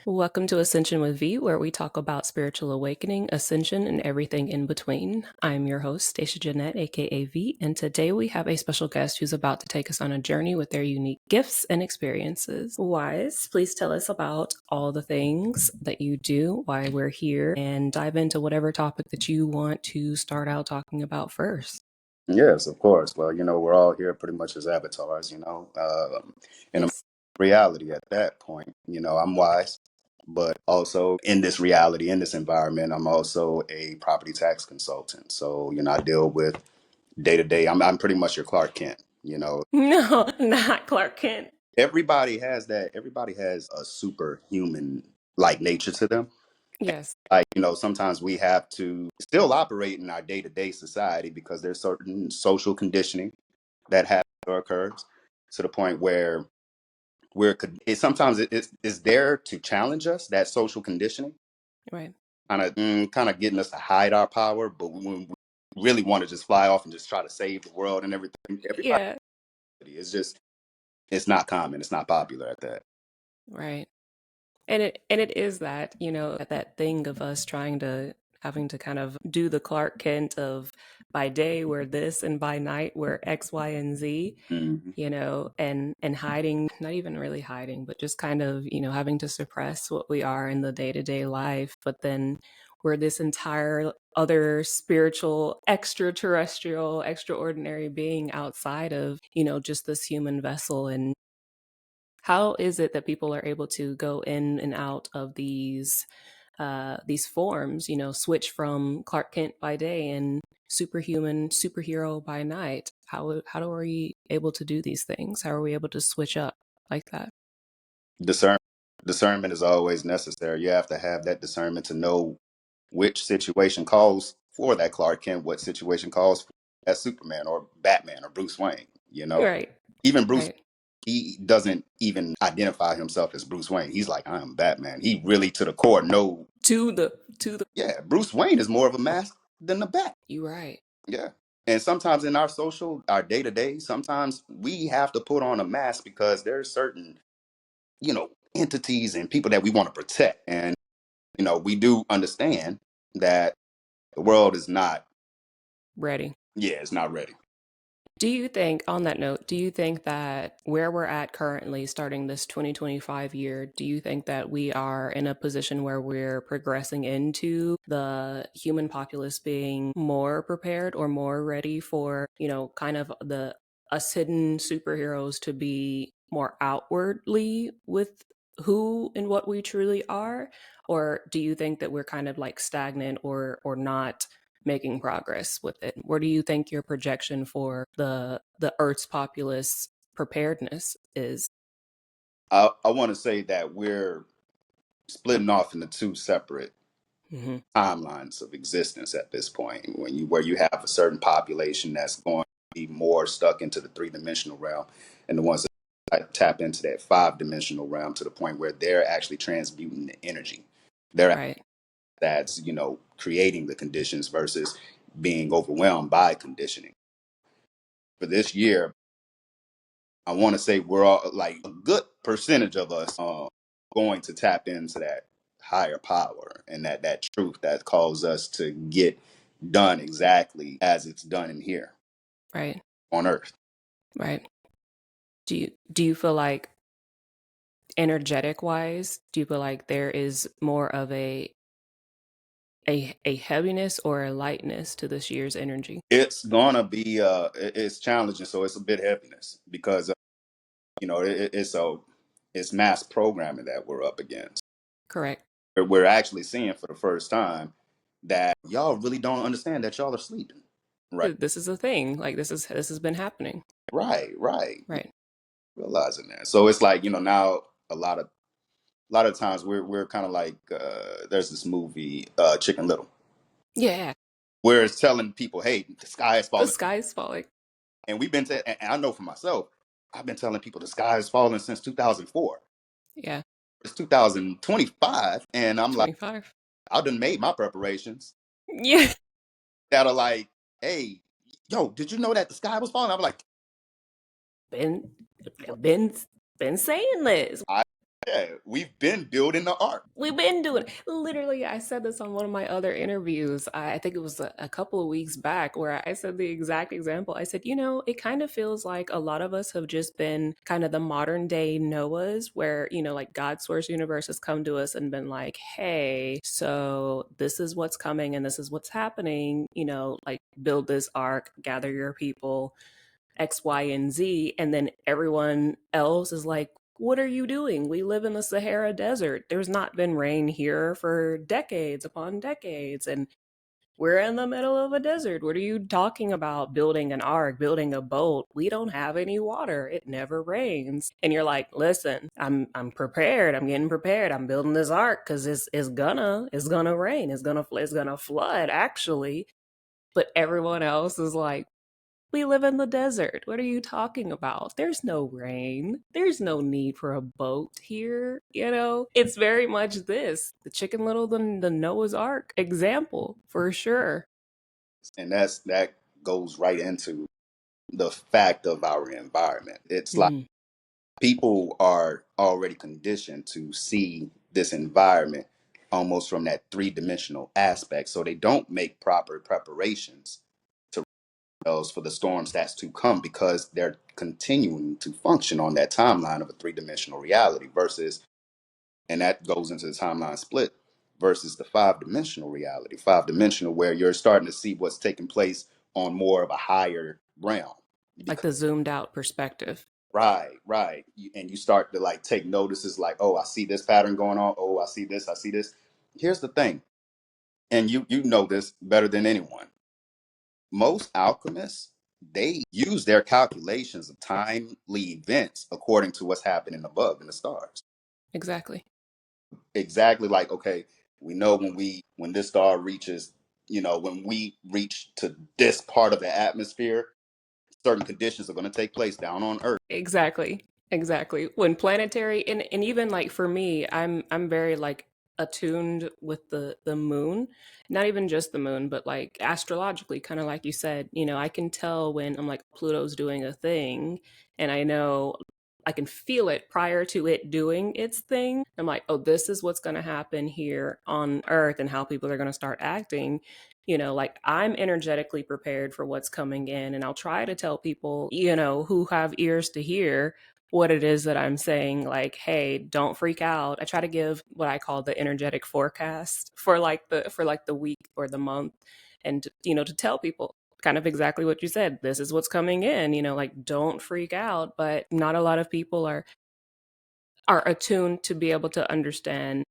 Welcome to Ascension with V, where we talk about spiritual awakening, ascension, and everything in between. I'm your host, Stashia Jeanette, aka V, and today we have a special guest who's about to take us on a journey with their unique gifts and experiences. Wise, please tell us about all the things that you do, why we're here, and dive into whatever topic that you want to start out talking about first. Yes, of course. Well, we're all here pretty much as avatars, in a Yes. reality at that point. I'm wise, but also in this reality, in this environment, I'm also a property tax consultant. So, I deal with day to day. I'm pretty much your Clark Kent. No, not Clark Kent. Everybody has that. Everybody has a superhuman like nature to them. Yes. Like, sometimes we have to still operate in our day to day society because there's certain social conditioning that happens or occurs to the point where sometimes it's there to challenge us, that social conditioning, Right. kind of getting us to hide our power. But when we really want to just fly off and just try to save the world and everybody, Yeah. it's not common. It's not popular at that. Right. And it is that, that thing of us having to kind of do the Clark Kent of by day we're this and by night we're X, Y, and Z, Hmm. and hiding, not even really hiding, but just kind of, having to suppress what we are in the day-to-day life. But then we're this entire other spiritual, extraterrestrial, extraordinary being outside of, just this human vessel. And how is it that people are able to go in and out of these forms, switch from Clark Kent by day and superhuman superhero by night? How are we able to do these things? How are we able to switch up like that? Discern, discernment is always necessary. You have to have that discernment to know which situation calls for that Clark Kent, what situation calls for that Superman or Batman or Bruce Wayne. Right. Even Bruce, Right. he doesn't even identify himself as Bruce Wayne. He's like, I'm Batman. He really to the core know, To the yeah, Bruce Wayne is more of a mask than the Bat. you right. Yeah. And sometimes in our day to day, sometimes we have to put on a mask because there's certain, entities and people that we want to protect. And, we do understand that the world is not, Ready. yeah, it's not ready. Do you think, on that note, do you think that where we're at currently, starting this 2025 year, do you think that we are in a position where we're progressing into the human populace being more prepared or more ready for, kind of the us hidden superheroes to be more outwardly with who and what we truly are? Or do you think that we're kind of like stagnant or not making progress with it? Where do you think your projection for the Earth's populace preparedness is? I want to say that we're splitting off into two separate Hmm. timelines of existence at this point. Where you have a certain population that's going to be more stuck into the three-dimensional realm, and the ones that tap into that five-dimensional realm to the point where they're actually transmuting the energy. They're Right. that's creating the conditions versus being overwhelmed by conditioning. For this year, I want to say we're all like a good percentage of us going to tap into that higher power and that truth that calls us to get done exactly as it's done in here Right. on earth. Right. Do you feel like, energetic wise, do you feel like there is more of a heaviness or a lightness to this year's energy? It's gonna be it's challenging, so it's a bit heaviness because it's mass programming that we're up against. Correct. We're actually seeing for the first time that y'all really don't understand that y'all are sleeping. Right, This is a thing. Like this has been happening. right. Right. Realizing that. So it's like, now a lot of times we're kind of like there's this movie Chicken Little Yeah. where it's telling people, hey, the sky is The falling. sky is falling. And and I know for myself, I've been telling people the sky is falling since 2004. Yeah. It's 2025 and I'm like, 25. I done made my preparations Yeah. that are like, hey, yo, did you know that the sky was falling? I'm like, Been what? been been saying this. Yeah, we've been building the ark. We've been doing it. Literally, I said this on one of my other interviews. I think it was a couple of weeks back where I said the exact example. I said, it kind of feels like a lot of us have just been kind of the modern day Noahs, where, like God's source universe has come to us and been like, hey, so this is what's coming and this is what's happening, like build this ark, gather your people, X, Y, and Z. And then everyone else is like, what are you doing? We live in the Sahara Desert. There's not been rain here for decades upon decades. And we're in the middle of a desert. What are you talking about? Building an ark, building a boat. We don't have any water. It never rains. And you're like, listen, I'm prepared. I'm getting prepared. I'm building this ark because it's gonna rain. It's gonna flood actually. But everyone else is like, we live in the desert. What are you talking about? There's no rain. There's no need for a boat here. It's very much this the Chicken Little, the Noah's Ark example for sure. And that goes right into the fact of our environment. It's like Mm, people are already conditioned to see this environment almost from that three-dimensional aspect. So they don't make proper preparations to themselves for the storms that's to come because they're continuing to function on that timeline of a three-dimensional reality versus, and that goes into the timeline split versus the five-dimensional reality, five-dimensional where you're starting to see what's taking place on more of a higher realm. like the zoomed out perspective. Right, right. And you start to like take notices like, oh, I see this pattern going on. Oh, I see this. I see this. Here's the thing, and you know this better than anyone. Most alchemists, they use their calculations of timely events according to what's happening above in the stars. Exactly. Exactly like, okay, we know when this star reaches, when we reach to this part of the atmosphere, certain conditions are going to take place down on Earth. Exactly. Exactly. When planetary and even like for me, I'm very like attuned with the moon. Not even just the moon, but like astrologically, kind of like you said, I can tell when I'm like Pluto's doing a thing and I know I can feel it prior to it doing its thing. I'm like, oh, this is what's going to happen here on Earth and how people are going to start acting. Like I'm energetically prepared for what's coming in, and I'll try to tell people, who have ears to hear what it is that I'm saying. Like, hey, don't freak out. I try to give what I call the energetic forecast for like the week or the month, and to tell people kind of exactly what you said. This is what's coming in. Like don't freak out. But not a lot of people are attuned to be able to understand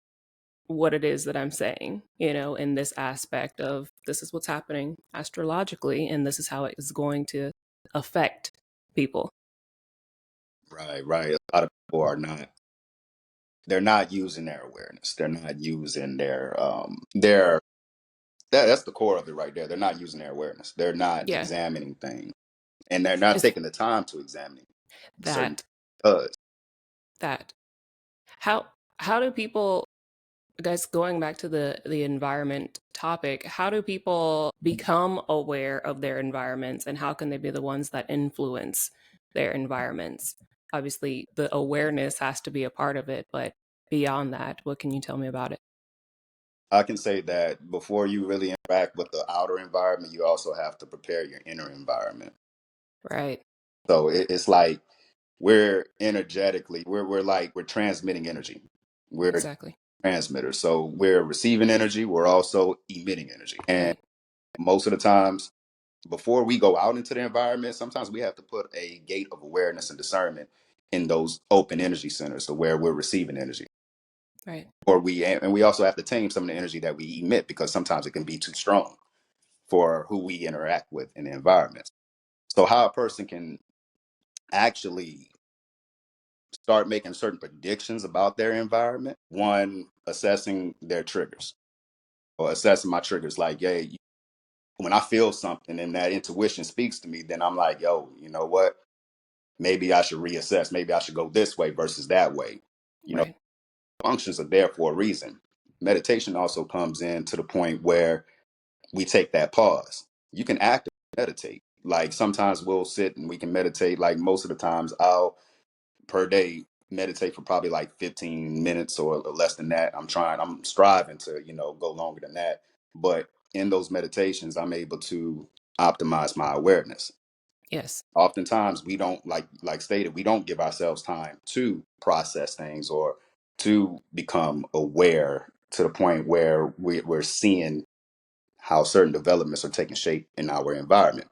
what it is that I'm saying, in this aspect of this is what's happening astrologically and this is how it is going to affect people. Right, right. A lot of people are not. They're not using their awareness. They're not using their that's the core of it right there. They're not using their awareness. They're not Yeah, examining things, and they're not it's taking the time to examine certain that because that how how do people, guys, going back to the environment topic, how do people become aware of their environments and how can they be the ones that influence their environments? Obviously the awareness has to be a part of it, but beyond that, what can you tell me about it? I can say that before you really interact with the outer environment, you also have to prepare your inner environment. Right. So it's like we're energetically, we're transmitting energy. We're Exactly. transmitters. So we're receiving energy, we're also emitting energy. And Right. most of the times, before we go out into the environment, sometimes we have to put a gate of awareness and discernment in those open energy centers to where we're receiving energy. Right. And we also have to tame some of the energy that we emit because sometimes it can be too strong for who we interact with in the environment. So how a person can actually start making certain predictions about their environment, one, assessing their triggers or assessing my triggers like, yeah, when I feel something and that intuition speaks to me, then I'm like, yo, you know what? Maybe I should reassess. Maybe I should go this way versus that way. You know, Right. functions are there for a reason. Meditation also comes in to the point where we take that pause. You can actively meditate. Like sometimes we'll sit and we can meditate. Like most of the times, I'll per day meditate for probably like 15 minutes or less than that. I'm striving to, go longer than that. But in those meditations, I'm able to optimize my awareness. Yes. Oftentimes we don't, like stated, we don't give ourselves time to process things or to become aware to the point where we're seeing how certain developments are taking shape in our environment.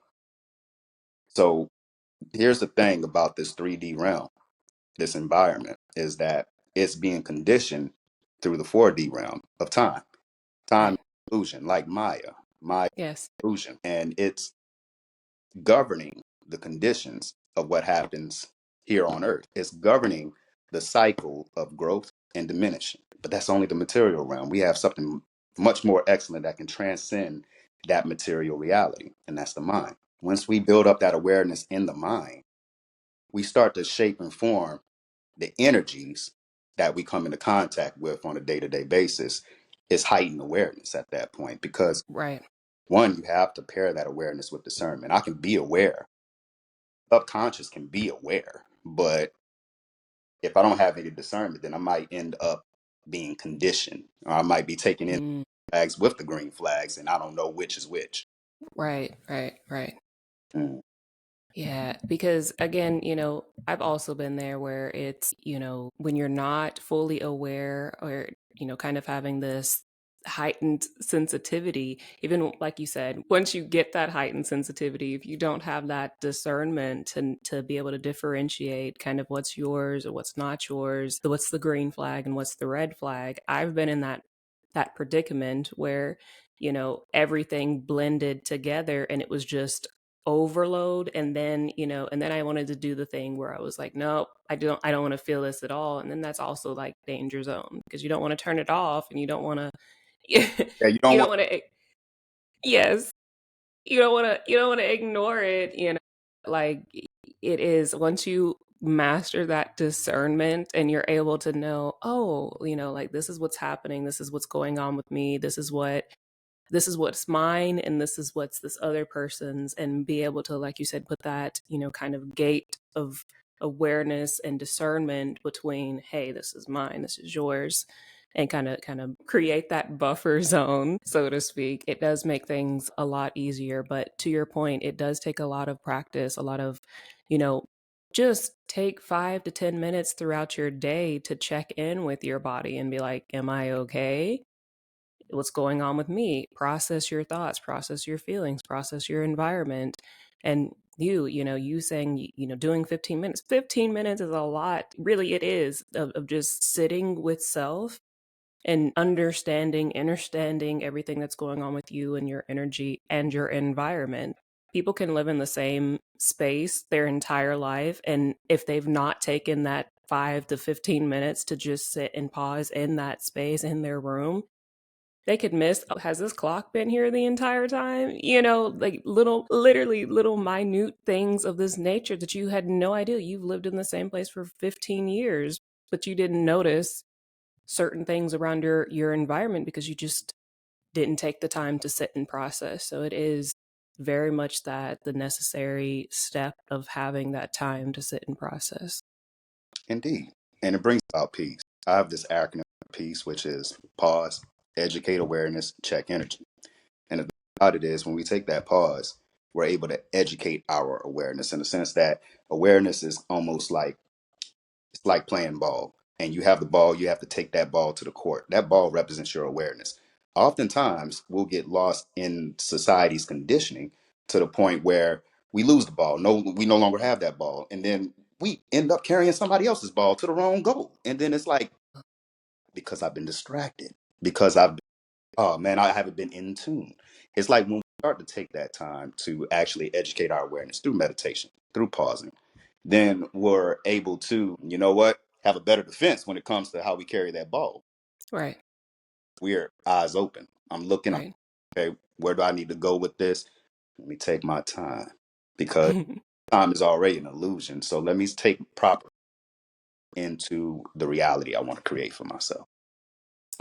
So here's the thing about this 3D realm, this environment, is that it's being conditioned through the 4D realm of time. Time is Right. illusion, like Maya. Maya Yes. is illusion. And it's governing the conditions of what happens here on earth. It's governing the cycle of growth and diminishing. But that's only the material realm. We have something much more excellent that can transcend that material reality, and that's the mind. Once we build up that awareness in the mind, we start to shape and form the energies that we come into contact with on a day-to-day basis. Is heightened awareness at that point, because Right. one, you have to pair that awareness with discernment. I can be aware, subconscious can be aware, but if I don't have any discernment, then I might end up being conditioned, or I might be taking in Mm. flags with the green flags, and I don't know which is which. Right. Right. Right. Mm. Yeah, because again, I've also been there where it's, when you're not fully aware or, kind of having this heightened sensitivity, even like you said, once you get that heightened sensitivity, if you don't have that discernment to be able to differentiate kind of what's yours or what's not yours, what's the green flag and what's the red flag, I've been in that predicament where, everything blended together and it was just overload. And then I wanted to do the thing where I was like, nope, I don't want to feel this at all. And then that's also like danger zone, because you don't want to turn it off and you don't want to Yeah, you you don't don't want. want to, yes, you don't want to ignore it, like it is, once you master that discernment and you're able to know, oh, like this is what's happening, this is what's going on with me, this is what's mine and this is what's this other person's, and be able to, like you said, put that kind of gate of awareness and discernment between, hey, this is mine, this is yours, and kind of create that buffer zone, so to speak. It does make things a lot easier, but to your point, it does take a lot of practice, a lot of you know just take 5 to 10 minutes throughout your day to check in with your body and be like, am I okay? What's going on with me? Process your thoughts, process your feelings, process your environment. And you saying, doing 15 minutes. 15 minutes is a lot. Really, it is, of just sitting with self and understanding everything that's going on with you and your energy and your environment. People can live in the same space their entire life. And if they've not taken that 5 to 15 minutes to just sit and pause in that space in their room, they could miss, "Oh, has this clock been here the entire time?" Like literally little minute things of this nature that you had no idea. You've lived in the same place for 15 years, but you didn't notice certain things around your environment because you just didn't take the time to sit and process. So it is very much that the necessary step of having that time to sit and process. Indeed. And it brings about peace. I have this acronym for peace, which is pause, educate awareness, check energy. And the thing about it is, when we take that pause, we're able to educate our awareness, in the sense that awareness is almost like, it's like playing ball. And you have the ball, you have to take that ball to the court. That ball represents your awareness. Oftentimes, we'll get lost in society's conditioning to the point where we lose the ball. No, we no longer have that ball. And then we end up carrying somebody else's ball to the wrong goal. And then it's like, because I've been distracted, because oh man, I haven't been in tune. It's like when we start to take that time to actually educate our awareness through meditation, through pausing, then we're able to, have a better defense when it comes to how we carry that ball. Right. We're eyes open. I'm looking, Right. okay, where do I need to go with this? Let me take my time, because time is already an illusion. So let me take proper into the reality I want to create for myself.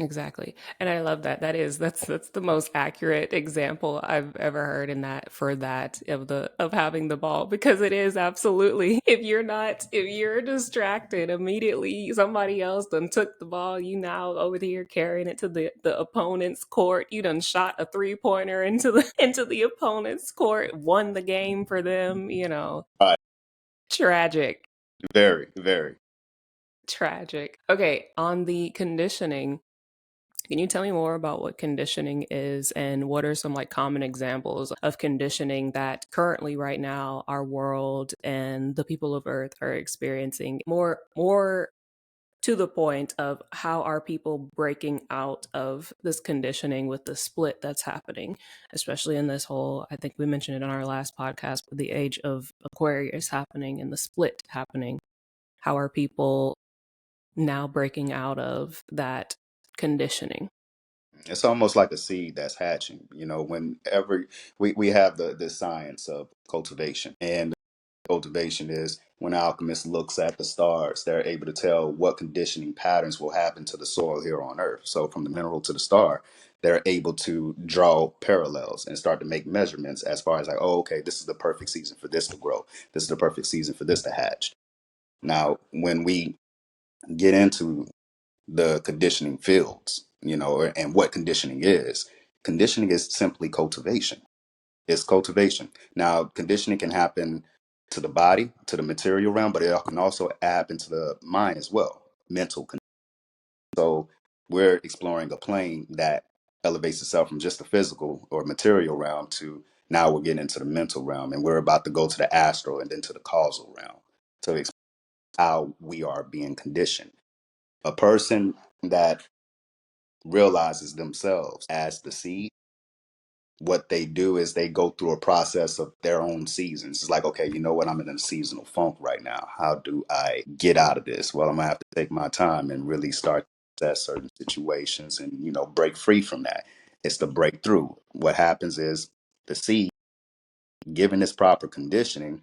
Exactly. And I love that. That's the most accurate example I've ever heard in that for that of having the ball, because it is absolutely, if you're distracted immediately, somebody else done took the ball, you now over here carrying it to the opponent's court. You done shot a 3-pointer into the into the opponent's court, won the game for them, Right. Tragic. Very, very. Tragic. Okay, on the conditioning, can you tell me more about what conditioning is and what are some like common examples of conditioning that currently right now our world and the people of Earth are experiencing? More to the point of how are people breaking out of this conditioning with the split that's happening, especially in this whole, I think we mentioned it on our last podcast, the age of Aquarius happening and the split happening. How are people now breaking out of that conditioning? It's almost like a seed that's hatching. You know, whenever we have the science of cultivation, and cultivation is when alchemists looks at the stars, they're able to tell what conditioning patterns will happen to the soil here on Earth. So from the mineral to the star, they're able to draw parallels and start to make measurements as far as like, oh, okay, this is the perfect season for this to grow. This is the perfect season for this to hatch. Now, when we get into the conditioning fields, and what conditioning is simply cultivation. It's cultivation. Now, conditioning can happen to the body, to the material realm, but it can also happen to the mind as well, mental. So we're exploring a plane that elevates itself from just the physical or material realm to now we're getting into the mental realm, and we're about to go to the astral and then to the causal realm to explain how we are being conditioned. A person that realizes themselves as the seed, what they do is they go through a process of their own seasons. It's like, okay, you know what? I'm in a seasonal funk right now. How do I get out of this? Well, I'm gonna have to take my time and really start to assess certain situations and, break free from that. It's the breakthrough. What happens is the seed, given its proper conditioning,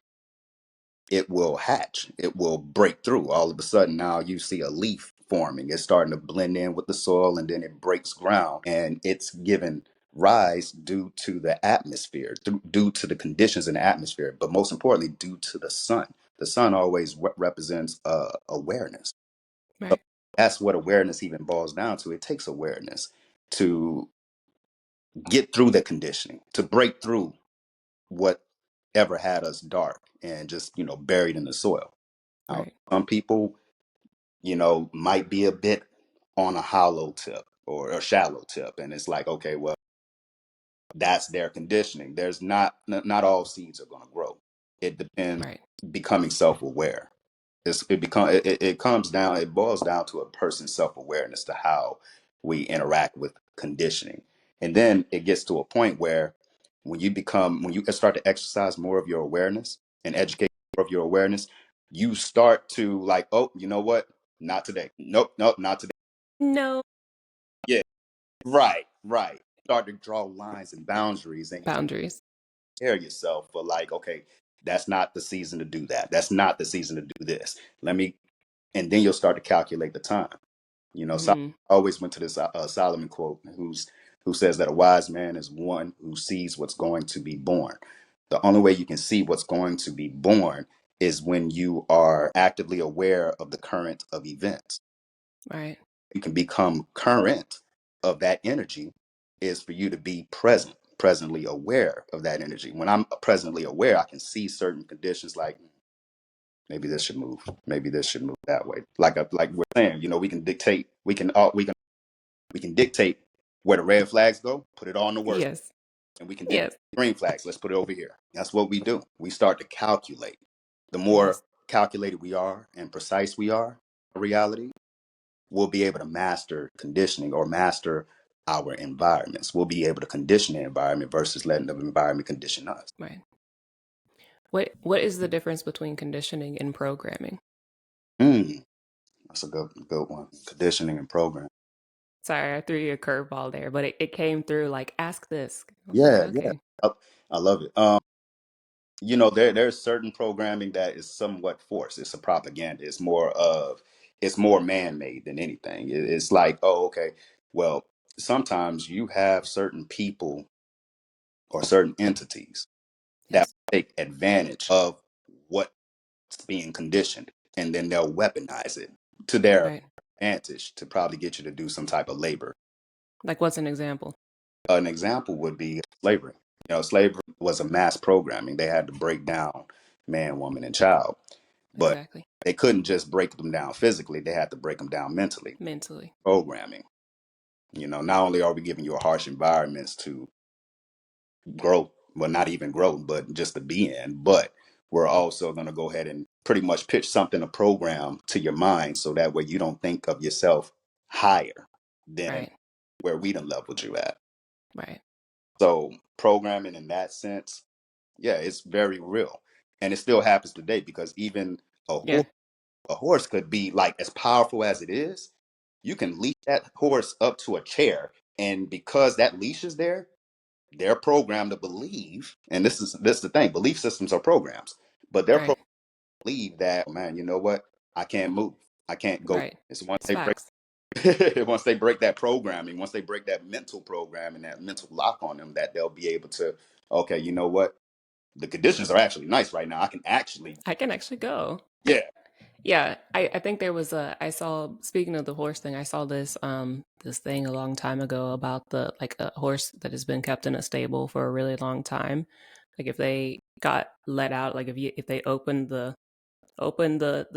it will hatch. It will break through. All of a sudden, now you see a leaf forming. It's starting to blend in with the soil, and then it breaks ground, and it's given rise due to the atmosphere, due to the conditions in the atmosphere, but most importantly, due to the sun. The sun always represents awareness. Right. That's what awareness even boils down to. It takes awareness to get through the conditioning, to break through whatever had us dark and just, buried in the soil. Now, Right. some people, might be a bit on a hollow tip or a shallow tip. And it's like, okay, well, that's their conditioning. There's not all seeds are going to grow. It depends Right. becoming self-aware. It comes down, it boils down to a person's self-awareness to how we interact with conditioning. And then it gets to a point where when you start to exercise more of your awareness and educate more of your awareness, you start to like, oh, you know what? Not today. Nope, nope, not today. No Yeah, right, right. Start to draw lines and boundaries, and you boundaries. prepare yourself for like, okay, that's not the season to do that. That's not the season to do this. And then you'll start to calculate the time. Solomon Hmm. always went to this Solomon quote, who says that a wise man is one who sees what's going to be born. The only way you can see what's going to be born is when you are actively aware of the current of events. Right. You can become current of that energy is for you to be presently aware of that energy. When I'm presently aware, I can see certain conditions like maybe this should move, maybe this should move that way. Like we're saying, we can dictate, we can dictate where the red flags go, put it all in the worst, Yes. and we can dictate Yes. green flags. Let's put it over here. That's what we do. We start to calculate. The more Yes. calculated we are and precise we are, reality, we'll be able to master conditioning or master our environments. We'll be able to condition the environment versus letting the environment condition us. Right. What is the difference between conditioning and programming? Mm, that's a good one. Conditioning and program. Sorry, I threw you a curveball there, but it came through like ask this. I was like, Yeah, yeah. okay. I, I love it. There's certain programming that is somewhat forced. It's a propaganda. It's more man-made than anything. It's like, oh, okay. Well, sometimes you have certain people or certain entities that Yes. take advantage of what's being conditioned, and then they'll weaponize it to their Right. advantage to probably get you to do some type of labor. Like, what's an example? An example would be slavery. Slavery was a mass programming. They had to break down man, woman, and child, but Exactly. they couldn't just break them down physically. They had to break them down mentally. Mentally. Programming. Not only are we giving you a harsh environments to grow, well, not even grow, but just to be in, but we're also going to go ahead and pretty much pitch something, a program to your mind, so that way you don't think of yourself higher than Right. where we done leveled you at. Right. So programming in that sense, yeah, it's very real. And it still happens today, because even a Yeah. horse, a horse could be like as powerful as it is. You can leash that horse up to a chair, and because that leash is there, they're programmed to believe, and this is the thing, belief systems are programs, but they're programmed Right. to believe that, man, you know what? I can't move. I can't go. Right. It's once It's they break facts. once they break that programming, once they break that mental programming, that mental lock on them, that they'll be able to, okay, you know what? The conditions are actually nice right now. I can actually, I can actually go. yeah. Yeah, I think there was a I saw, speaking of the horse thing, I saw this thing a long time ago about the like a horse that has been kept in a stable for a really long time. Like if they got let out, like if they opened the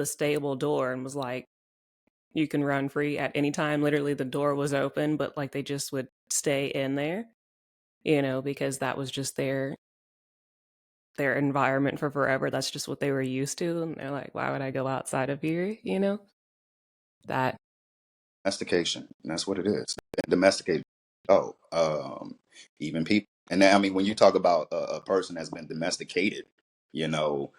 stable door and was like, you can run free at any time, literally the door was open, but like they just would stay in there, because that was just their environment for forever. That's just what they were used to. And they're like, why would I go outside of here? That. Domestication. And that's what it is. Domesticated. Oh, even people. And then, I mean, when you talk about a person that's been domesticated, you know,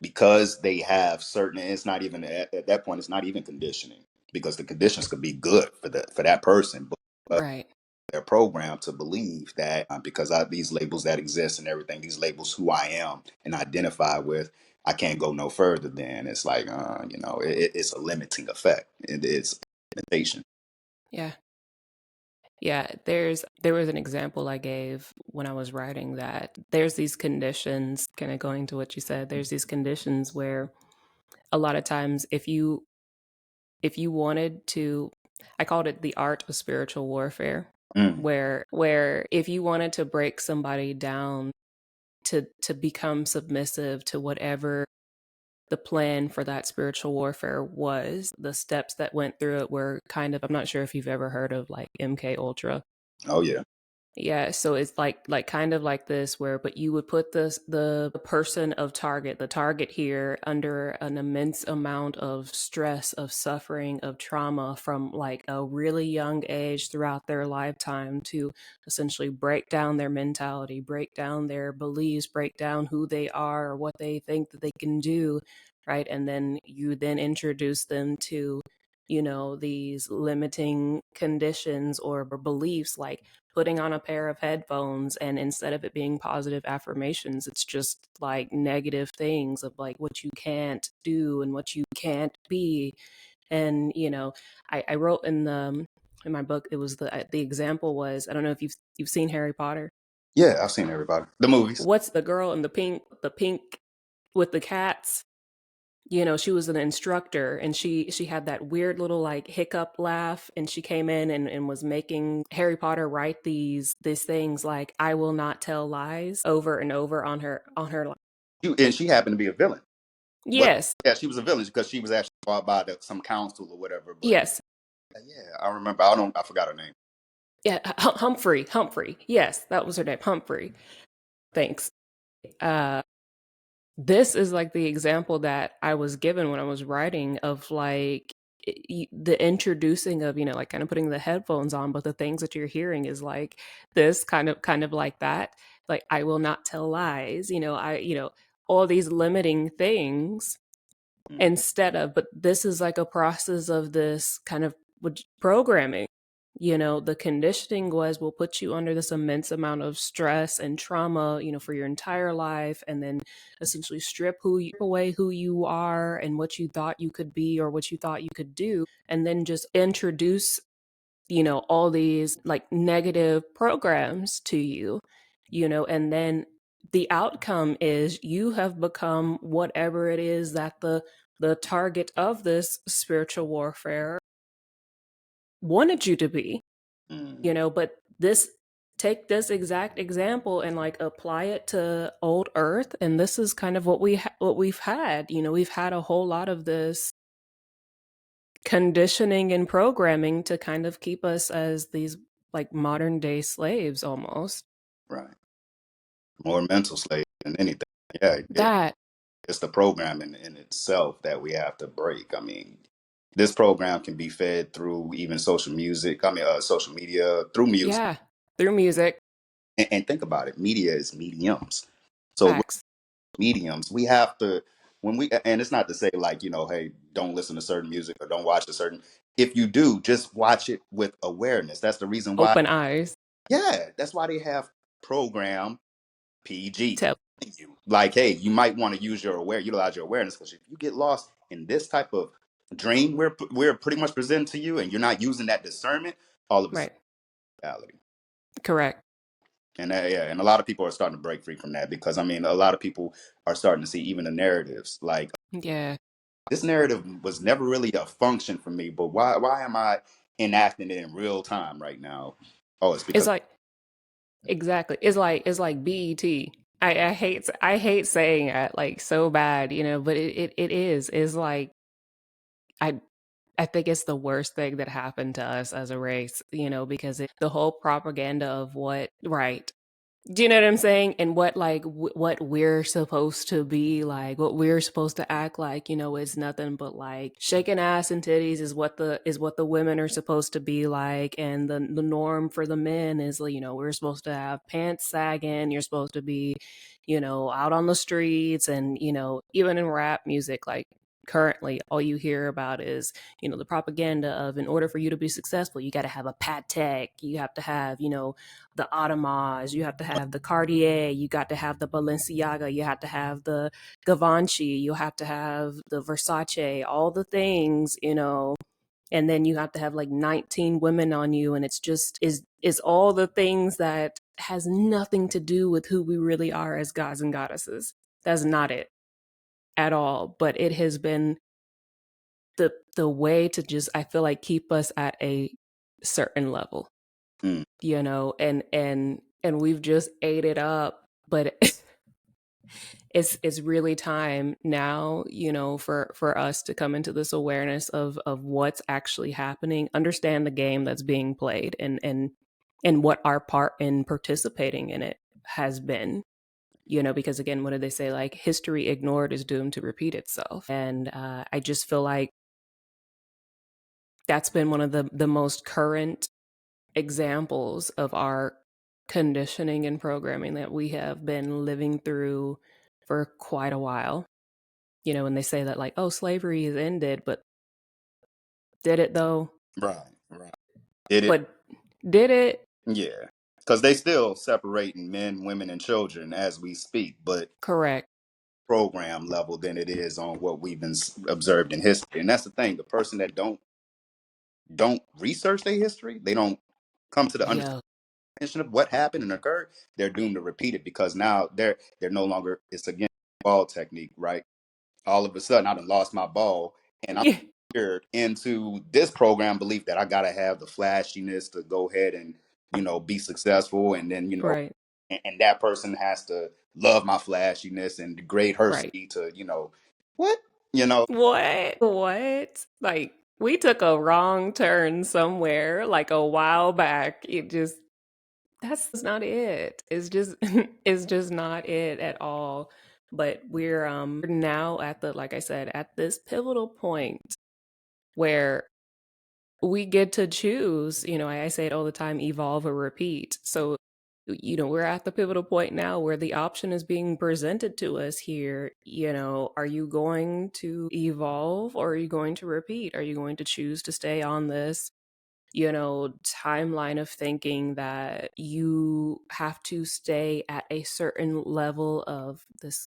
because they have certain, it's not even at that point, it's not even conditioning, because the conditions could be good for that person, but Right. they're programmed to believe that, because these labels that exist and everything, these labels who I am and identify with, I can't go no further than. It's like, it's a limiting effect. It's limitation. Yeah. Yeah, there was an example I gave when I was writing that there's these conditions, kind of going to what you said, there's these conditions where a lot of times if you wanted to, I called it the art of spiritual warfare, Mm. where if you wanted to break somebody down to become submissive to whatever the plan for that spiritual warfare was, the steps that went through it were kind of, I'm not sure if you've ever heard of like MK Ultra. Oh yeah. Yeah, so it's like kind of like this where, but you would put the person of target, the target here, under an immense amount of stress, of suffering, of trauma from like a really young age throughout their lifetime, to essentially break down their mentality, break down their beliefs, break down who they are or what they think that they can do, right? And then you then introduce them to, these limiting conditions or beliefs, like putting on a pair of headphones, and instead of it being positive affirmations, it's just like negative things of like what you can't do and what you can't be. And I wrote in my book, it was the example was, I don't know if you've seen Harry Potter. Yeah, I've seen everybody. The movies. What's the girl in the pink with the cats? She was an instructor, and she had that weird little like hiccup laugh, and she came in and was making Harry Potter write these things like, I will not tell lies, over and over on her. And she happened to be a villain. But Yes. yeah, she was a villain because she was actually bought by some council or whatever. But Yes. yeah, I remember. I forgot her name. Yeah, Humphrey. Yes, that was her name, Humphrey. Thanks. uh this is like the example that I was given when I was writing of like the introducing of, like kind of putting the headphones on, but the things that you're hearing is like this kind of like that, like, I will not tell lies, all these limiting things, Mm. instead of, but this is like a process of this kind of programming. The conditioning was, we'll put you under this immense amount of stress and trauma, for your entire life, and then essentially strip away who you are and what you thought you could be or what you thought you could do, and then just introduce all these like negative programs to you, and then the outcome is you have become whatever it is that the target of this spiritual warfare wanted you to be, Mm, but this take this exact example and like apply it to old earth, and this is kind of what we've had. We've had a whole lot of this conditioning and programming to kind of keep us as these like modern day slaves almost. right. More mental slave than anything. Yeah, That, it's the programming in itself that we have to break. I mean, this program can be fed through even social music. I mean, social media through music. yeah, through music. And think about it, media is mediums. So we're Facts. mediums. We have to when we and it's not to say like hey, don't listen to certain music or don't watch a certain. If you do, just watch it with awareness. That's the reason why. Open eyes. Yeah, that's why they have program PG. Tell. Like, hey, you might want to utilize your awareness because if you get lost in this type of dream we're pretty much presenting to you, and you're not using that discernment, all of a sudden Right. reality. Correct. And yeah, and a lot of people are starting to break free from that because I mean, a lot of people are starting to see even the narratives like Yeah. this narrative was never really a function for me, but why am I enacting it in real time right now? Oh, it's It's because like exactly. It's like BET. I hate saying it like so bad, but it is. It's like I I think it's the worst thing that happened to us as a race, because the whole propaganda of what, right. Do you know what I'm saying? And what like what we're supposed to be like, what we're supposed to act like, it's nothing but like shaking ass and titties is what the women are supposed to be like, and the norm for the men is we're supposed to have pants sagging, you're supposed to be, out on the streets, and even in rap music, like currently all you hear about is the propaganda of, in order for you to be successful, you got to have a Patek, you have to have the Audemars, you have to have the Cartier, you got to have the Balenciaga, you have to have the Givenchy, you have to have the Versace, all the things, and then you have to have like 19 women on you, and it's just is all the things that has nothing to do with who we really are as gods and goddesses. That's not it at all, but it has been the way to just, I feel like, keep us at a certain level, mm, and we've just ate it up. But it's really time now, for us to come into this awareness of what's actually happening, understand the game that's being played, and what our part in participating in it has been. Because again, what did they say? Like, history ignored is doomed to repeat itself. And I just feel like that's been one of the most current examples of our conditioning and programming that we have been living through for quite a while. And they say that like, oh, slavery is ended, but did it though? right, right. Did it? But did it? Yeah, because they still separating men, women, and children as we speak, but Correct. program level than it is on what we've been observed in history. And that's the thing: the person that don't research their history, they don't come to the Yeah. understanding of what happened and occurred. They're doomed to repeat it because now they're no longer. It's again ball technique, right? All of a sudden, I done lost my ball, and I'm Yeah. geared into this program belief that I gotta have the flashiness to go ahead and be successful, and then Right. and that person has to love my flashiness and degrade her Right. speed to what you know What? Like, we took a wrong turn somewhere like a while back. It just That's not it. It's just it's just not it at all. But we're now at the, like I said, at this pivotal point where we get to choose. I say it all the time, evolve or repeat. So we're at the pivotal point now where the option is being presented to us here. Are you going to evolve, or are you going to repeat? Are you going to choose to stay on this timeline of thinking that you have to stay at a certain level of this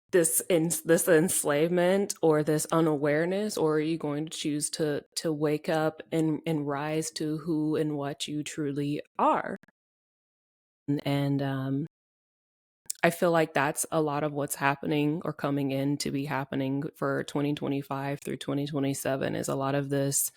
enslavement or this unawareness, or are you going to choose to wake up and rise to who and what you truly are? And I feel like that's a lot of what's happening or coming in to be happening for 2025 through 2027 is a lot of this.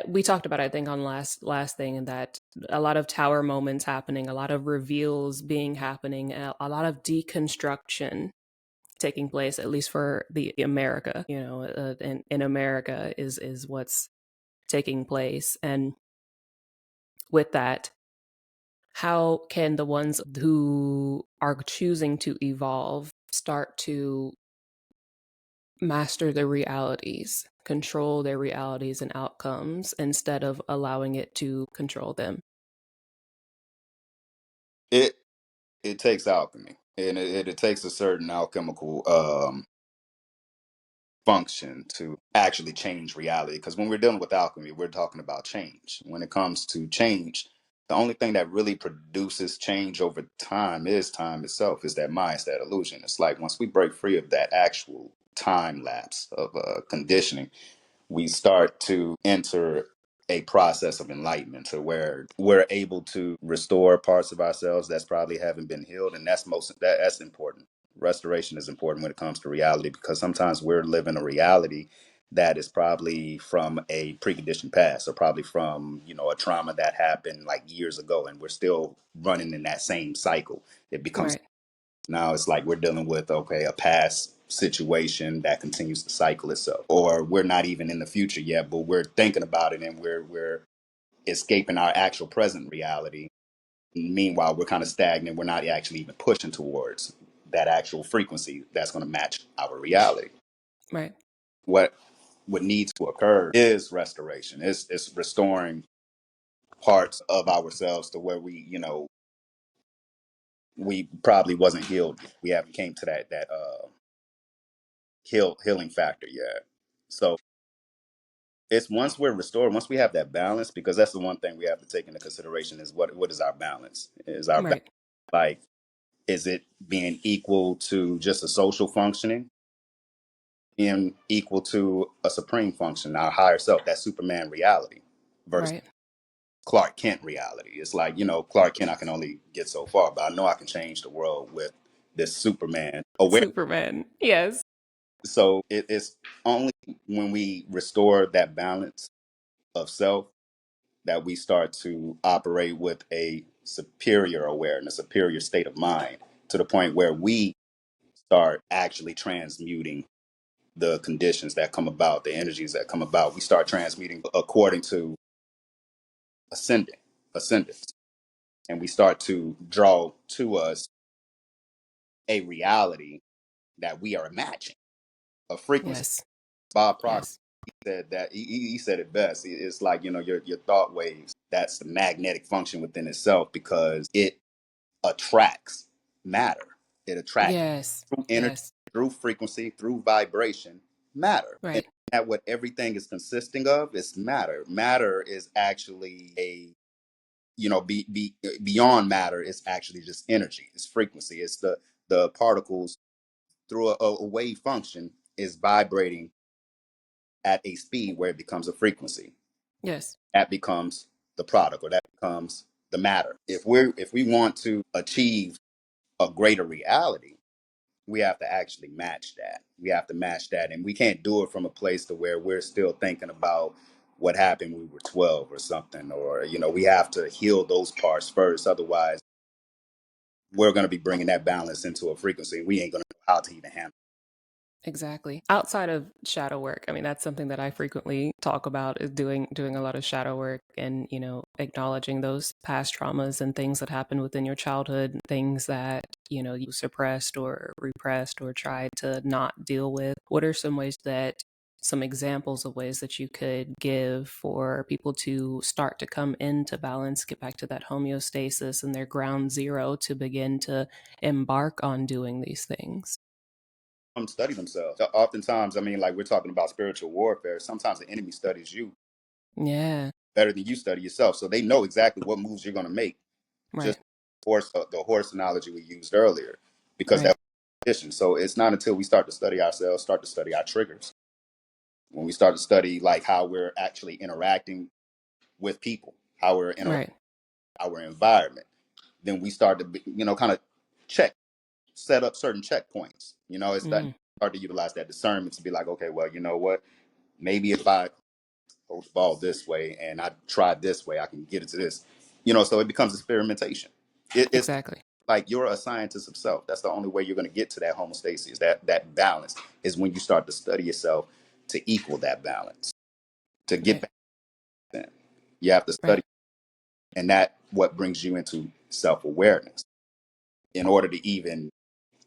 We talked about, I think, on last thing, and that a lot of tower moments happening, a lot of reveals being happening, a lot of deconstruction taking place, at least for the America, in America is what's taking place. And with that, how can the ones who are choosing to evolve start to master their realities, control their realities and outcomes instead of allowing it to control them? It it takes alchemy, and it takes a certain alchemical function to actually change reality. Because when we're dealing with alchemy, we're talking about change. When it comes to change, the only thing that really produces change over time is time itself, is that mind, is that illusion. It's like once we break free of that actual time lapse of conditioning, we start to enter a process of enlightenment to where we're able to restore parts of ourselves that's probably haven't been healed, and that's important. Restoration is important when it comes to reality, because sometimes we're living a reality that is probably from a preconditioned past, or probably from a trauma that happened like years ago, and we're still running in that same cycle. It becomes, Right, now it's like we're dealing with, okay, a past situation that continues to cycle itself, or we're not even in the future yet, but we're thinking about it, and we're escaping our actual present reality. Meanwhile, we're kind of stagnant. We're not actually even pushing towards that actual frequency that's going to match our reality. right, What what needs to occur is restoration. It's restoring parts of ourselves to where we probably wasn't healed yet. We haven't came to that healing factor yet. So it's once we're restored, once we have that balance, because that's the one thing we have to take into consideration, is what is our balance? Is our balance, right. like, is it being equal to just a social functioning, being equal to a supreme function, our higher self, that Superman reality, versus Right. Clark Kent reality? It's like, Clark Kent, I can only get so far, but I know I can change the world with this Superman aware. Superman. Yes. So it's only when we restore that balance of self that we start to operate with a superior awareness, superior state of mind, to the point where we start actually transmuting the conditions that come about, the energies that come about. We start transmuting according to ascendant, ascendants, and we start to draw to us a reality that we are matching, a frequency. Yes. Bob Proctor Yes. said that he said it best. It's like, your thought waves. That's the magnetic function within itself, because it attracts matter. It attracts Yes. through energy, Yes. through frequency, through vibration, matter. And Right. that what everything is consisting of is matter. Matter is actually beyond matter. It's actually just energy. It's frequency. It's the particles through a wave function is vibrating at a speed where it becomes a frequency. Yes. That becomes the product, or that becomes the matter. If we want to achieve a greater reality, we have to actually match that. We have to match that, and we can't do it from a place to where we're still thinking about what happened when we were 12 or something, or we have to heal those parts first. Otherwise, we're going to be bringing that balance into a frequency. We ain't going to know how to even handle Exactly. Outside of shadow work, I mean, that's something that I frequently talk about, is doing a lot of shadow work and, acknowledging those past traumas and things that happened within your childhood, things that, you suppressed or repressed or tried to not deal with. What are some examples of ways that you could give for people to start to come into balance, get back to that homeostasis and their ground zero to begin to embark on doing these things? them study themselves. Oftentimes, I mean, like, we're talking about spiritual warfare. Sometimes the enemy studies you. Yeah. better than you study yourself. So they know exactly what moves you're going to make. Just Right. the horse analogy we used earlier, because Right. that condition. So it's not until we start to study ourselves, start to study our triggers, when we start to study like how we're actually interacting with people, how we're interacting Right. our environment, then we start to kind of check, set up certain checkpoints. It's that Mm, start to utilize that discernment to be like, okay, well, you know what? Maybe if I hold the ball this way and I try this way, I can get it to this. So it becomes experimentation. It's exactly. like you're a scientist of self. That's the only way you're going to get to that homeostasis, that balance, is when you start to study yourself to equal that balance, to get Right. back then. You have to Right. study, and that what brings you into self-awareness in order to even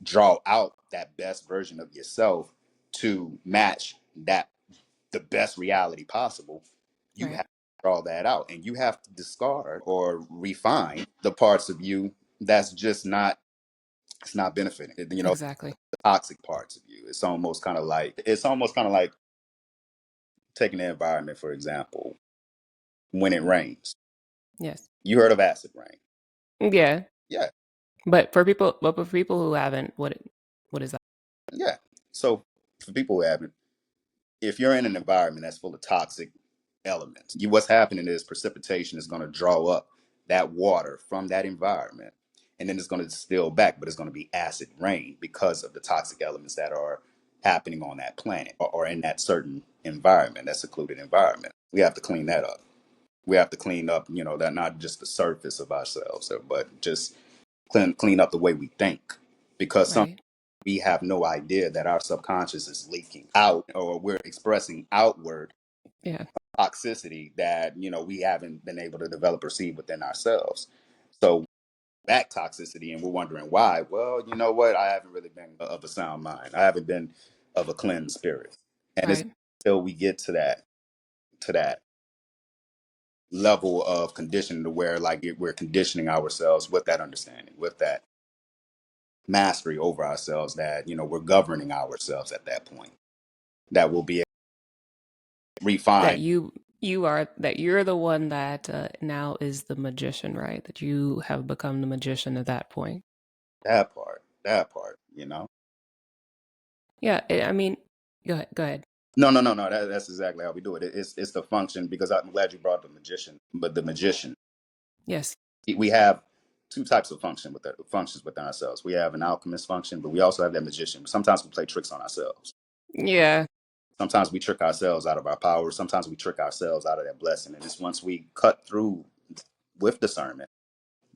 draw out that best version of yourself to match that the best reality possible. You Right. have to draw that out, and you have to discard or refine the parts of you that's just not, it's not benefiting. Exactly. The toxic parts of you. It's almost kind of like taking the environment, for example. When it rains, Yes. you heard of acid rain? Yeah. Yeah. But for people who haven't, what is that? Yeah. So for people who haven't, if you're in an environment that's full of toxic elements, what's happening is precipitation is going to draw up that water from that environment, and then it's going to distill back, but it's going to be acid rain because of the toxic elements that are happening on that planet, or in that certain environment, that secluded environment. We have to clean that up. We have to clean up, that not just the surface of ourselves, but just clean up the way we think, because some Right. we have no idea that our subconscious is leaking out, or we're expressing outward Yeah. toxicity that we haven't been able to develop or see within ourselves. So that toxicity, and we're wondering why. Well, you know what? I haven't really been of a sound mind. I haven't been of a cleansed spirit, and it's Right. until we get to that level of conditioning to where like we're conditioning ourselves with that understanding, with that mastery over ourselves, that we're governing ourselves at that point, that will be That refined. you're the one that now is the magician, right? That you have become the magician at that point. That part. Yeah. I mean, go ahead. Go ahead. No. That's exactly how we do it. It's the function, because I'm glad you brought the magician. But the magician, Yes. we have two types of functions within ourselves. We have an alchemist function, but we also have that magician. Sometimes we play tricks on ourselves. Yeah. Sometimes we trick ourselves out of our power. Sometimes we trick ourselves out of that blessing. And it's once we cut through with discernment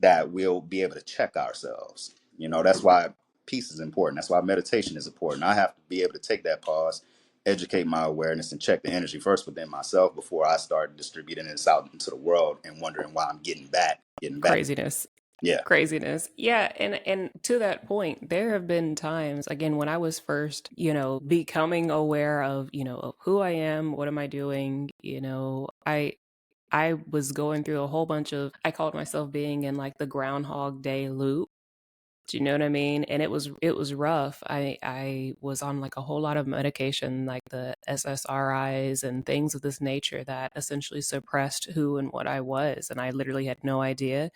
that we'll be able to check ourselves. That's why peace is important. That's why meditation is important. I have to be able to take that pause, educate my awareness, and check the energy first within myself before I start distributing this out into the world and wondering why I'm getting back, getting back. Craziness. Yeah, Craziness. Yeah, and to that point, there have been times again when I was first, becoming aware of, of who I am, what am I doing, I was going through a whole bunch of, I called myself being in like the Groundhog Day loop. Do you know what I mean? And it was rough. I was on like a whole lot of medication, like the SSRIs and things of this nature that essentially suppressed who and what I was, and I literally had no idea.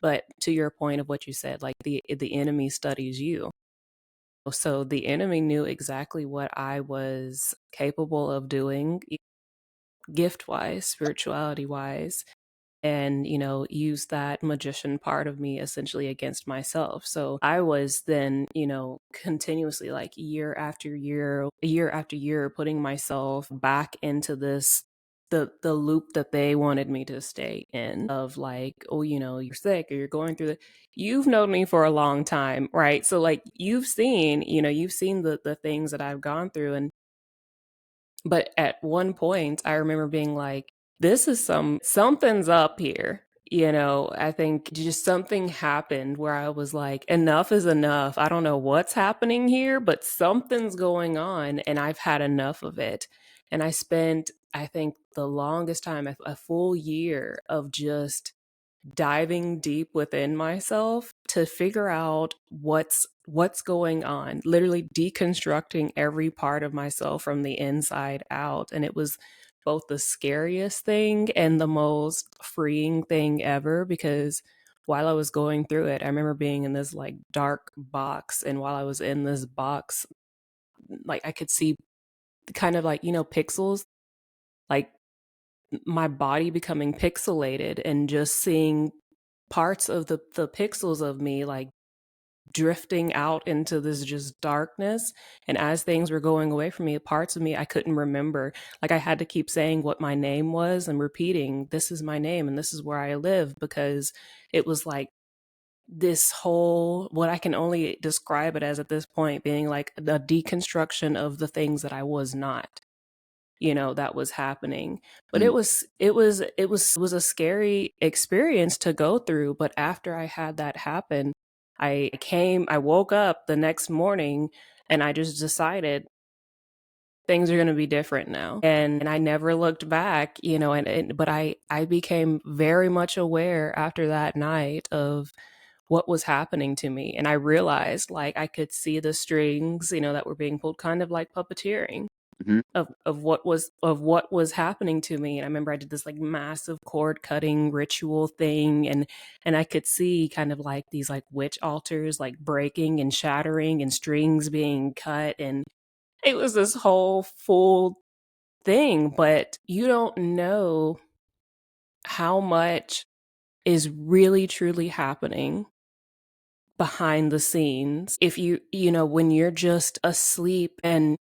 But to your point of what you said, like the enemy studies you. So the enemy knew exactly what I was capable of doing, gift wise, spirituality wise, and use that magician part of me essentially against myself. So I was then continuously, like year after year, putting myself back into this, the loop that they wanted me to stay in, of like, oh, you're sick, or you're going through the, you've known me for a long time, right? So like you've seen the things that I've gone through. And but at one point, I remember being like, this is something's up here. I think just something happened where I was like, enough is enough. I don't know what's happening here, but something's going on and I've had enough of it. And I spent, I think, the longest time, a full year of just diving deep within myself to figure out what's going on, literally deconstructing every part of myself from the inside out. And it was both the scariest thing and the most freeing thing ever, because while I was going through it, I remember being in this like dark box, and while I was in this box, like I could see kind of like, pixels, like my body becoming pixelated, and just seeing parts of the pixels of me like drifting out into this just darkness. And as things were going away from me, parts of me I couldn't remember. Like I had to keep saying what my name was and repeating, this is my name and this is where I live, because it was like this whole, what I can only describe it as at this point, being like a deconstruction of the things that I was not, that was happening. But Mm. it was a scary experience to go through. But after I had that happen, I woke up the next morning, and I just decided things are going to be different now. And I never looked back, but I became very much aware after that night of what was happening to me. And I realized like I could see the strings, that were being pulled, kind of like puppeteering Hmm. of what was happening to me. And I remember I did this like massive cord cutting ritual thing, and I could see kind of like these like witch altars like breaking and shattering, and strings being cut, and it was this whole full thing. But you don't know how much is really truly happening behind the scenes if when you're just asleep and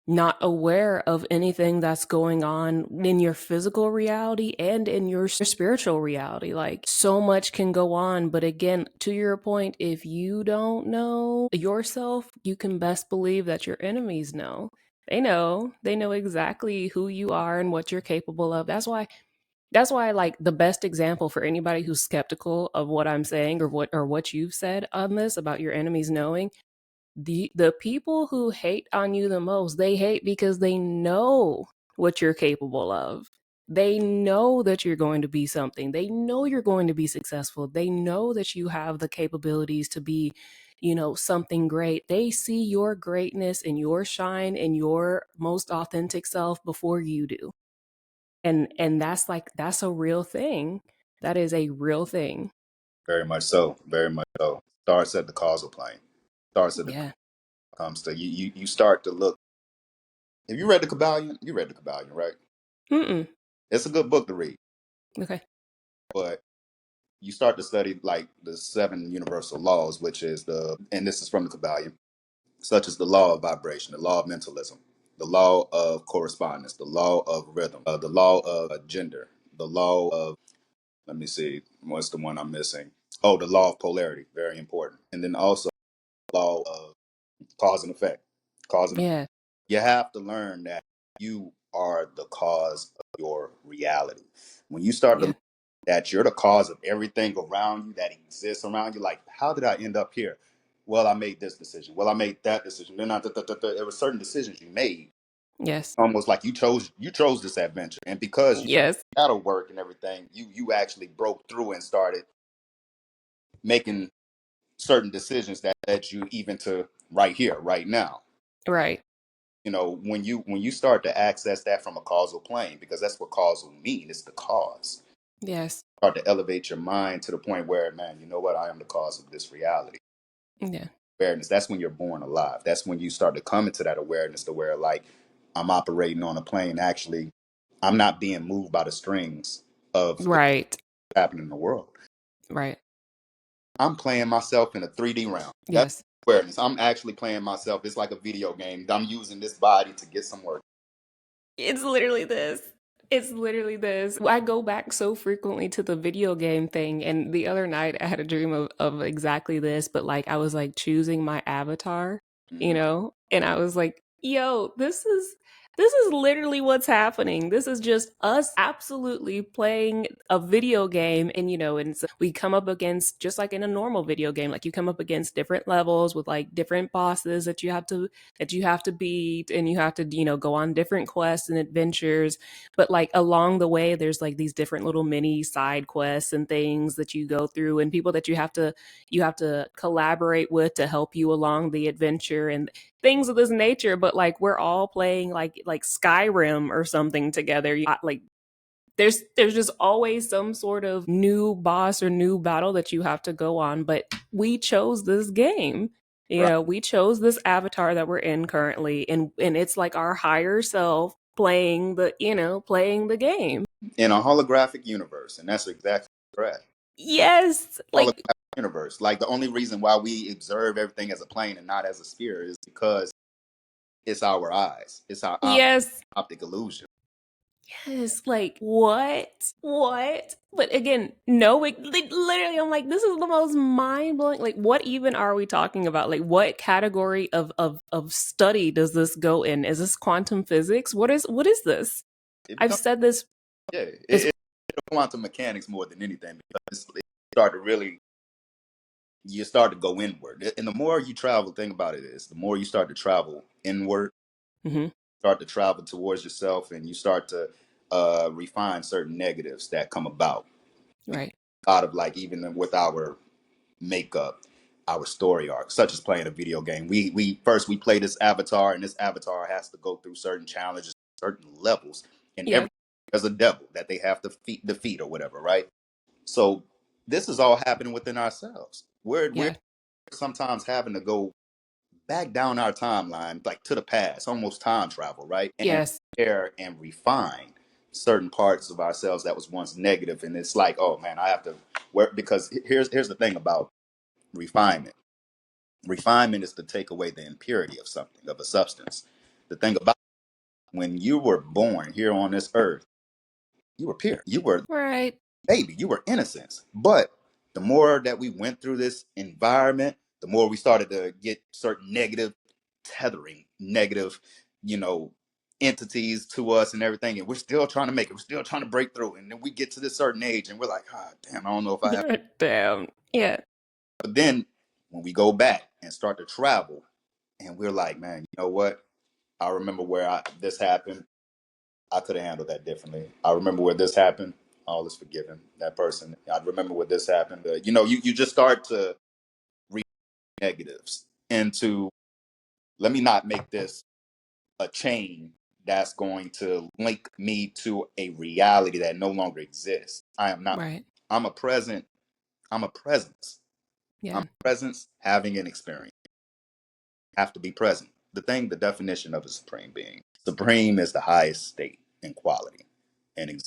not aware of anything that's going on in your physical reality and in your spiritual reality. Like so much can go on. But again, to your point, if you don't know yourself, you can best believe that your enemies know. They know exactly who you are and what you're capable of. That's why like the best example for anybody who's skeptical of what I'm saying, or what you've said on this about your enemies knowing, the people who hate on you the most, they hate because they know what you're capable of. They know that you're going to be something. They know you're going to be successful. They know that you have the capabilities to be, something great. They see your greatness and your shine and your most authentic self before you do. And that's a real thing. That is a real thing. Very much so. Very much so. Starts at the causal plane. Starts at the Yeah. comes to you start to look. Have you read the Kabbalion? You read the Kabbalion, right? Mm-mm. It's a good book to read, Okay. but you start to study like the seven universal laws, which is and this is from the Kabbalion, such as the law of vibration, the law of mentalism, the law of correspondence, the law of rhythm, the law of gender, the law of, let me see, what's the one I'm missing? Oh, the law of polarity, very important. And then also the law of cause and effect. Cause and effect. Yeah. You have to learn that you are the cause of your reality. When you start to Yeah. learn that you're the cause of everything around you that exists around you, like, how did I end up here? Well, I made this decision. Well, I made that decision. Then there were certain decisions you made, Yes. almost like you chose this adventure, and because you Yes. got to work and everything, you actually broke through and started making certain decisions that led you even to right here, right now. Right. When you start to access that from a causal plane, because that's what causal mean, it's the cause. Yes. Start to elevate your mind to the point where, man, you know what, I am the cause of this reality. Yeah. Awareness, that's when you're born alive. That's when you start to come into that awareness to where, like, I'm operating on a plane. Actually, I'm not being moved by the strings of the Right. happening in the world. Right. I'm playing myself in a 3D realm. That's Yes. awareness. I'm actually playing myself. It's like a video game. I'm using this body to get some work. It's literally this. It's literally this. I go back so frequently to the video game thing. And the other night I had a dream of exactly this, but like I was like choosing my avatar, Mhm. and I was like, yo, this is literally what's happening. This is just us absolutely playing a video game. And and we come up against, just like in a normal video game, like you come up against different levels with like different bosses that you have to beat, and you have to go on different quests and adventures. But like along the way there's like these different little mini side quests and things that you go through, and people that you have to collaborate with to help you along the adventure. And things of this nature, but like we're all playing like Skyrim or something together. Like there's just always some sort of new boss or new battle that you have to go on, but we chose this game. Right. We chose this avatar that we're in currently, and it's like our higher self playing playing the game. In a holographic universe, and that's exactly correct. Yes, like Holographic universe. Like the only reason why we observe everything as a plane and not as a sphere is because it's our eyes. It's our yes, optic illusion. yes, like what? But again, no, literally, I'm like, this is the most mind blowing. Like, what even are we talking about? Like, what category of study does this go in? Is this quantum physics? What is this? It I've becomes said this. yeah, Is it's quantum mechanics more than anything because it start to really you start to go inward, and the more you travel, think about it is the more you start to travel inward, mm-hmm, start to travel towards yourself, and you start to refine certain negatives that come about. right? Out of like even with our makeup, our story arc, such as playing a video game. We first we play this avatar, and this avatar has to go through certain challenges, certain levels, and Yeah, every there's a devil that they have to defeat or whatever, right? So this is all happening within ourselves. We're yeah, sometimes having to go back down our timeline, like to the past, almost time travel, right? And yes, share and refine certain parts of ourselves that was once negative. And it's like, oh man, I have to work because here's the thing about refinement. Refinement is to take away the impurity of something, of a substance. The thing about when you were born here on this earth, you were pure. You were right, baby, you were innocence. But the more that we went through this environment, the more we started to get certain negative tethering, negative, you know, entities to us and everything. And we're still trying to make it. We're still trying to break through. And then we get to this certain age and we're like, ah, damn, I don't know if I have. damn, yeah, But then when we go back and start to travel, and we're like, man, you know what? I remember where this happened. I could have handled that differently. I remember where this happened. All is forgiven. That person. I remember where this happened. You just start to read negatives into. Let me not make this a chain that's going to link me to a reality that no longer exists. I am not. right, I'm a present. I'm a presence. I'm yeah, a presence having an experience. Have to be present. The definition of a supreme being. Supreme is the highest state in quality and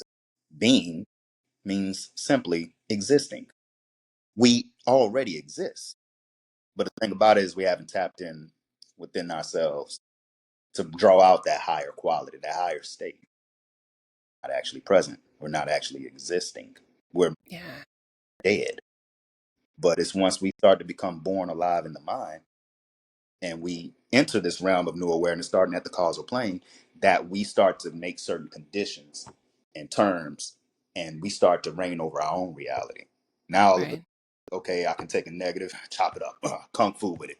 being means simply existing. We already exist. But the thing about it is we haven't tapped in within ourselves to draw out that higher quality, that higher state. Not actually present. We're not actually existing. We're yeah, dead. But it's once we start to become born alive in the mind and we enter this realm of new awareness, starting at the causal plane, that we start to make certain conditions and terms and we start to reign over our own reality. Now all of it, right, okay, I can take a negative, chop it up, kung fu with it.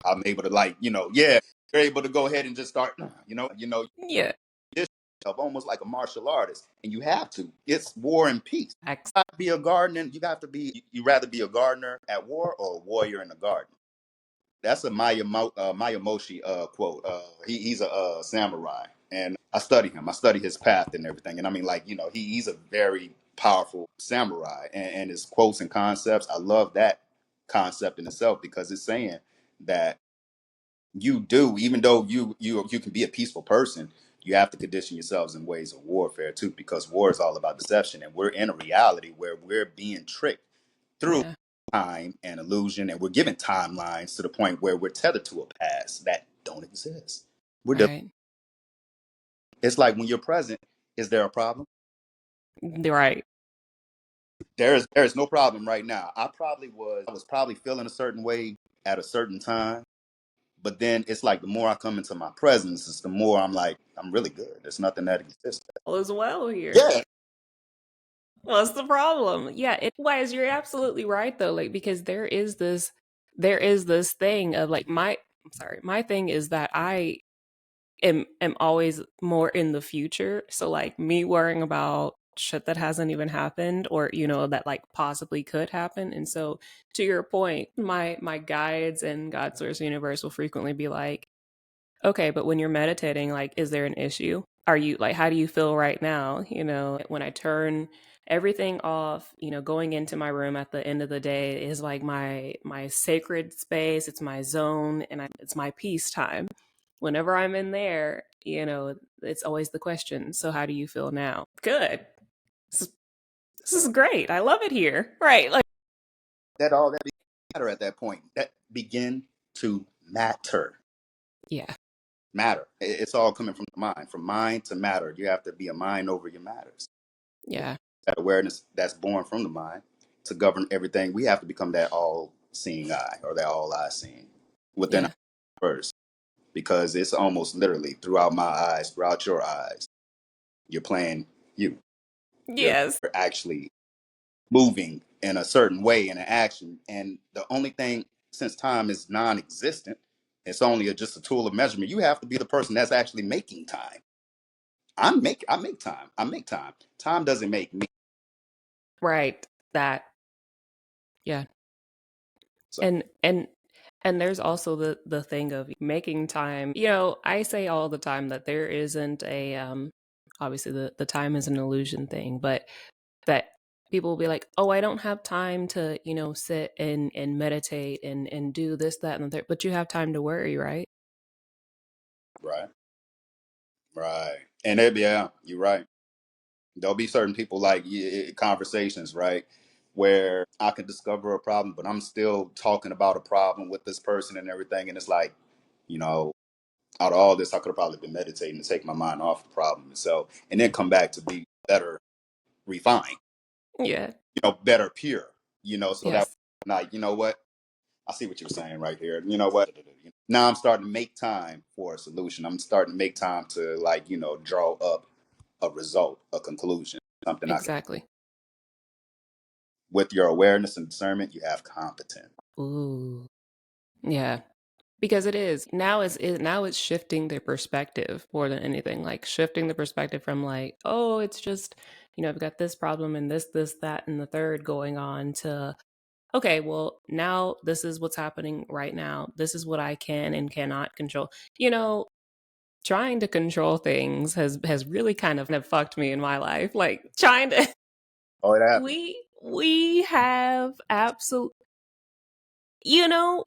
I'm able to yeah, you're able to go ahead and just start, yeah, this of almost like a martial artist, and you have to. It's war and peace. X. You got to be a gardener. You got to be. You rather be a gardener at war or a warrior in the garden. That's a Maya Moshi quote. He's a samurai, and I study him. I study his path and everything. And I mean, like he's a very powerful samurai, and his quotes and concepts. I love that concept in itself because it's saying that you do, even though you can be a peaceful person, you have to condition yourselves in ways of warfare too, because war is all about deception, and we're in a reality where we're being tricked through Yeah, time and illusion, and we're given timelines to the point where we're tethered to a past that don't exist. We're right, it's like when you're present, is there a problem? right. There's no problem right now. I was probably feeling a certain way at a certain time. But then it's like the more I come into my presence, it's the more I'm like, I'm really good. There's nothing that exists. All is well here. Yeah. What's the problem? Yeah, it Wise, you're absolutely right though, like because there is this thing of like I'm sorry, my thing is that I am always more in the future. So like me worrying about shit that hasn't even happened, or that like possibly could happen. And so, to your point, my guides and God source universe will frequently be like, okay, but when you're meditating, like, is there an issue? Are you like, how do you feel right now? When I turn everything off, going into my room at the end of the day is like my sacred space. It's my zone, and it's my peace time. Whenever I'm in there, it's always the question. So how do you feel now? Good. This is, this is great. I love it here. Right. Like, That all that matter at that point. That begin to matter. yeah. Matter. It's all coming from the mind. From mind to matter. You have to be a mind over your matters. Yeah. That awareness that's born from the mind to govern everything. We have to become that all seeing eye, or that all eye seeing within our Yeah. first. Because it's almost literally throughout my eyes, throughout your eyes, you're playing you. You're Yes. actually moving in a certain way in an action. And the only thing, since time is non existent, it's only just a tool of measurement. You have to be the person that's actually making time. I make time. I make time. Time doesn't make me. Right. That. Yeah. So And there's also the thing of making time. I say all the time that there isn't a obviously the time is an illusion thing, but that people will be like, "Oh, I don't have time to, sit and meditate and do this, that, and the third." But you have time to worry, right? right, right. Yeah, you're right. There'll be certain people like conversations, right, where I can discover a problem, but I'm still talking about a problem with this person and everything, and it's like, you know, out of all this, I could have probably been meditating to take my mind off the problem itself, and then come back to be better refined, Yeah. better pure, so that Yes. not, what, I see what you're saying right here. You know what? Now I'm starting to make time for a solution. I'm starting to make time to like, draw up a result, a conclusion, something I can. Exactly. With your awareness and discernment, you have competence. Ooh. Yeah. Because it is now it's shifting the perspective more than anything, like shifting the perspective from like, oh, it's just, I've got this problem and this that and the third going on, to okay, well, now this is what's happening right now, this is what I can and cannot control. Trying to control things has really kind of fucked me in my life, like trying to Oh, it happened. we have absolute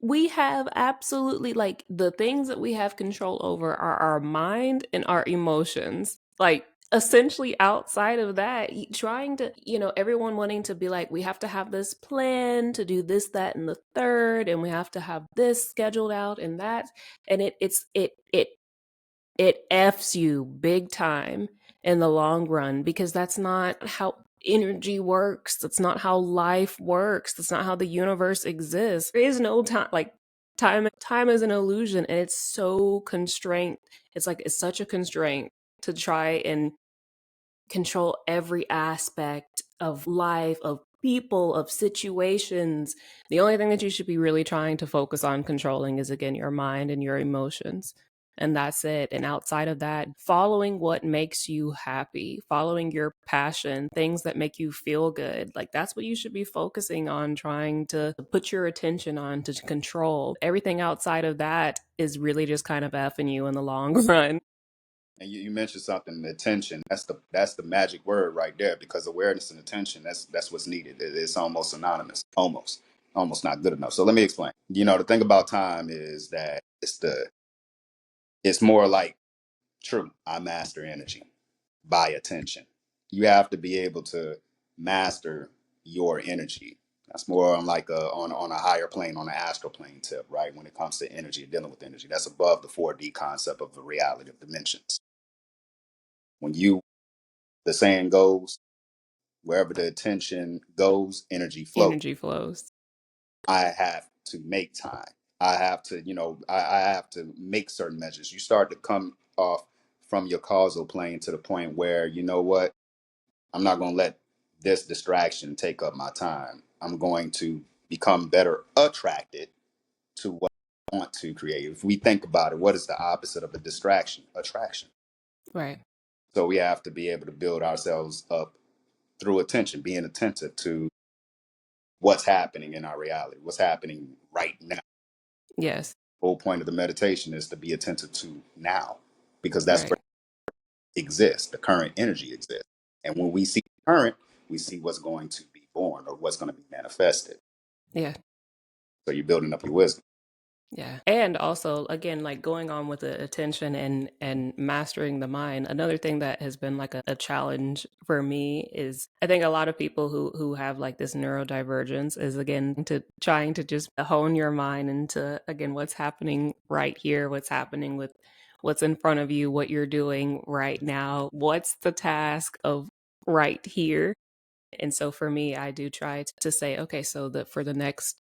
we have absolutely, like, the things that we have control over are our mind and our emotions. Like, essentially, outside of that, trying to, everyone wanting to be like, we have to have this plan to do this, that, and the third, and we have to have this scheduled out and that. And it F's you big time in the long run, because that's not how energy works. That's not how life works. That's not how the universe exists. There is no time. Like, time is an illusion, and it's so constrained. It's like it's such a constraint to try and control every aspect of life, of people, of situations. The only thing that you should be really trying to focus on controlling is, again, your mind and your emotions. And that's it. And outside of that, following what makes you happy, following your passion, things that make you feel good. Like, that's what you should be focusing on, trying to put your attention on, to control. Everything outside of that is really just kind of effing you in the long run. And you mentioned something, attention. That's the magic word right there, because awareness and attention, that's what's needed. It's almost synonymous. Almost not good enough. So let me explain. The thing about time is that it's more like, true, I master energy by attention. You have to be able to master your energy. That's more on like on a higher plane, on an astral plane tip, right? When it comes to energy, dealing with energy, that's above the 4D concept of the reality of dimensions. When the saying goes, wherever the attention goes, energy flows. Energy flows. I have to make time. I have to, I have to make certain measures. You start to come off from your causal plane to the point where, you know what, I'm not going to let this distraction take up my time. I'm going to become better attracted to what I want to create. If we think about it, what is the opposite of a distraction? Attraction. Right. So we have to be able to build ourselves up through attention, being attentive to what's happening in our reality, what's happening right now. Yes. The whole point of the meditation is to be attentive to now, because that's where Right. it exists. The current energy exists. And when we see the current, we see what's going to be born or what's going to be manifested. Yeah. So you're building up your wisdom. Yeah. And also again, like going on with the attention and mastering the mind. Another thing that has been like a challenge for me is I think a lot of people who have like this neurodivergence is again to trying to just hone your mind into again what's happening right here, what's happening with what's in front of you, what you're doing right now, what's the task of right here. And so for me, I do try to say, okay, so that for the next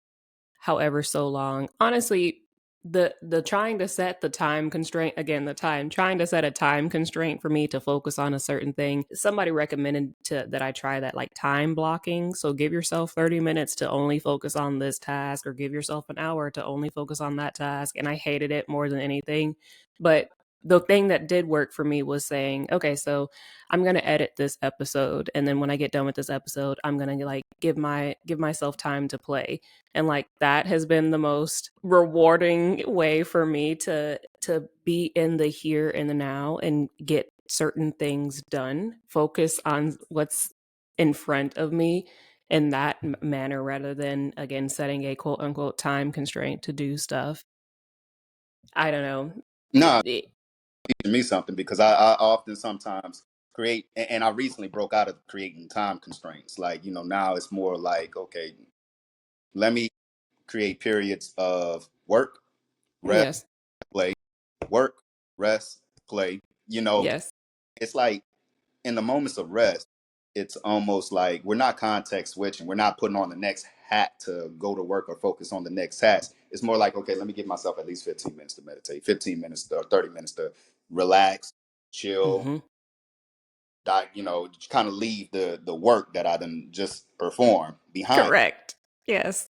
however so long. Honestly, the trying to set the time constraint again, the time trying to set a time constraint for me to focus on a certain thing. Somebody recommended to that I try that like time blocking. So give yourself 30 minutes to only focus on this task or give yourself an hour to only focus on that task and I hated it more than anything. But the thing that did work for me was saying, okay, so I'm going to edit this episode and then when I get done with this episode, I'm going to like give myself time to play and like that has been the most rewarding way for me to be in the here and the now and get certain things done, focus on what's in front of me in that manner rather than again setting a quote unquote time constraint to do stuff. I don't know. No, It- teaching me something because I often sometimes create, and I recently broke out of creating time constraints. Like, now it's more like, okay, let me create periods of work, rest, yes. play, work, rest, play. Yes. It's like in the moments of rest, it's almost like we're not context switching. We're not putting on the next hat to go to work or focus on the next task. It's more like, okay, let me give myself at least 15 minutes to meditate, 15 minutes or 30 minutes to relax, chill, Mhm. kind of leave the work that I done just perform behind. Correct. Yes.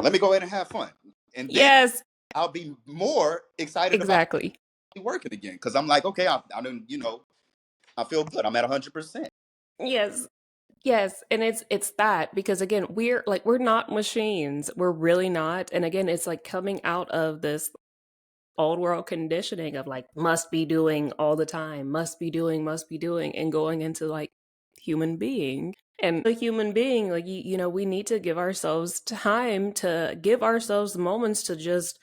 Let me go ahead and have fun. And then Yes. I'll be more excited about Exactly. working again because I'm like, okay, I don't, I feel good. I'm at 100%. Yes. Yes, and it's that because again, we're not machines. We're really not. And again, it's like coming out of this old world conditioning of like must be doing all the time, must be doing and going into like human being. And a human being like we need to give ourselves time to give ourselves moments to just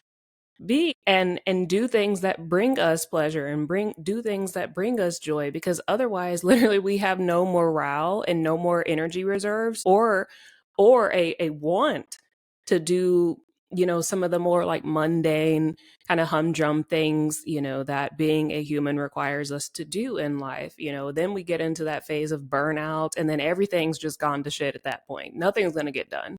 be and do things that bring us pleasure and bring do things that bring us joy because otherwise literally we have no morale and no more energy reserves or a want to do some of the more like mundane kind of humdrum things that being a human requires us to do in life. Then we get into that phase of burnout and then everything's just gone to shit at that point. Nothing's going to get done.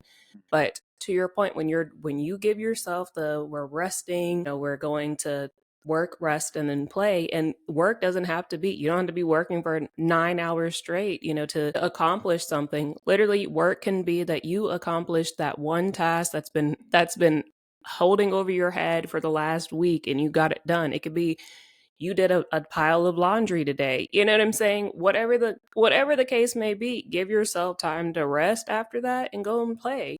But to your point, when you give yourself the we're resting, we're going to work, rest, and then play. And work doesn't have to be, you don't have to be working for 9 hours straight, to accomplish something. Literally, work can be that you accomplish that one task that's been holding over your head for the last week and you got it done. It could be you did a pile of laundry today. You know what I'm saying? Whatever the case may be, give yourself time to rest after that and go and play.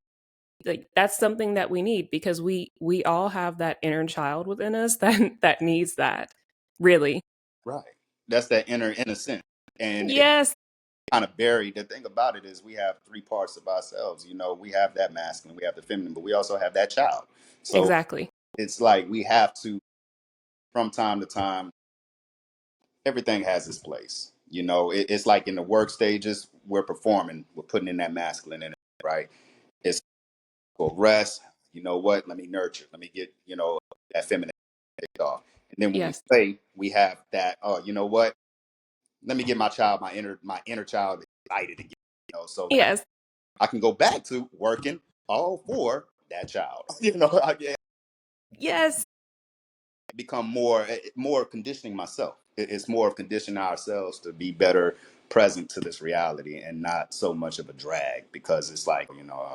Like that's something that we need because we all have that inner child within us that needs that. Really. Right. That's that inner innocence. And it's Yes, kind of buried. The thing about it is we have three parts of ourselves. We have that masculine, we have the feminine, but we also have that child. So exactly. it's like we have to, from time to time, everything has its place. It's like in the work stages, we're performing, we're putting in that masculine in it, right? It's for rest. You know what? Let me nurture. Let me get, that feminine off. And then when we Yes. play, we have that, oh, you know what? Let me get my inner child excited again. So that Yes. I can go back to working all for that child. I get Yes. become more conditioning myself. It's more of conditioning ourselves to be better present to this reality and not so much of a drag because it's like you know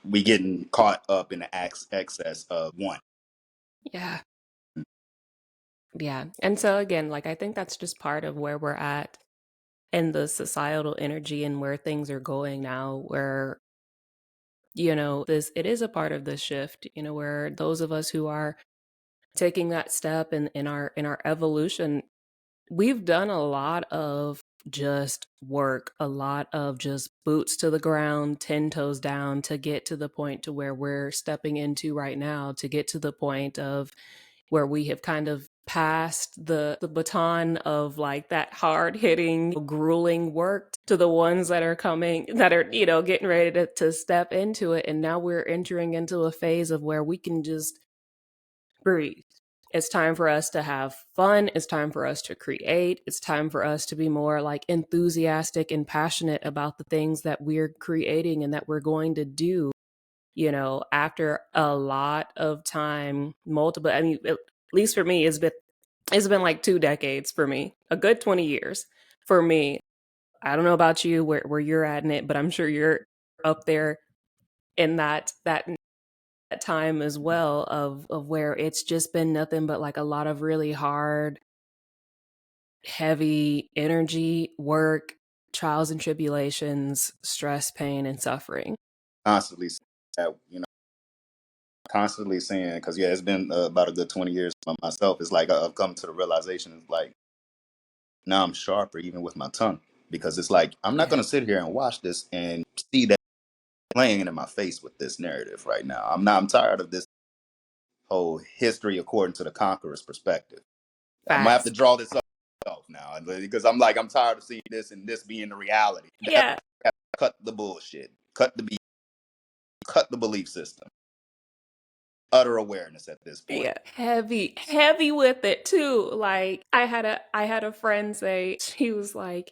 we getting caught up in the excess of one. Yeah. Yeah. And so again, like I think that's just part of where we're at and the societal energy and where things are going now, where, you know, this it is a part of this shift, you know, where those of us who are taking that step in our evolution, we've done a lot of just work, a lot of just boots to the ground, 10 toes down to get to the point to where we're stepping into right now, to get to the point of where we have kind of passed the baton of like that hard hitting grueling work to the ones that are coming, that are, you know, getting ready to step into it, and now we're entering into a phase of where we can just breathe. It's time for us to have fun. It's time for us to create. It's time for us to be more like enthusiastic and passionate about the things that we're creating and that we're going to do. You know, after a lot of time, multiple, I mean, at least for me, it's been like 2 decades for me, a good 20 years for me. I don't know about you, where you're at in it, but I'm sure you're up there in that time as well of where it's just been nothing but like a lot of really hard, heavy energy, work, trials and tribulations, stress, pain, and suffering. Constantly saying that, you know, constantly saying, because yeah, it's been about a good 20 years for myself. It's like I've come to the realization, it's like now I'm sharper even with my tongue, because it's like I'm not Yeah. going to sit here and watch this and see that playing in my face with this narrative right now. I'm tired of this whole history according to the conqueror's perspective. I'm gonna have to Facts. draw this up now, because I'm like I'm tired of seeing this and this being the reality. That's Yeah. cut the bullshit, cut the belief system, utter awareness at this point. Yeah, heavy with it too. Like I had a friend say, she was like,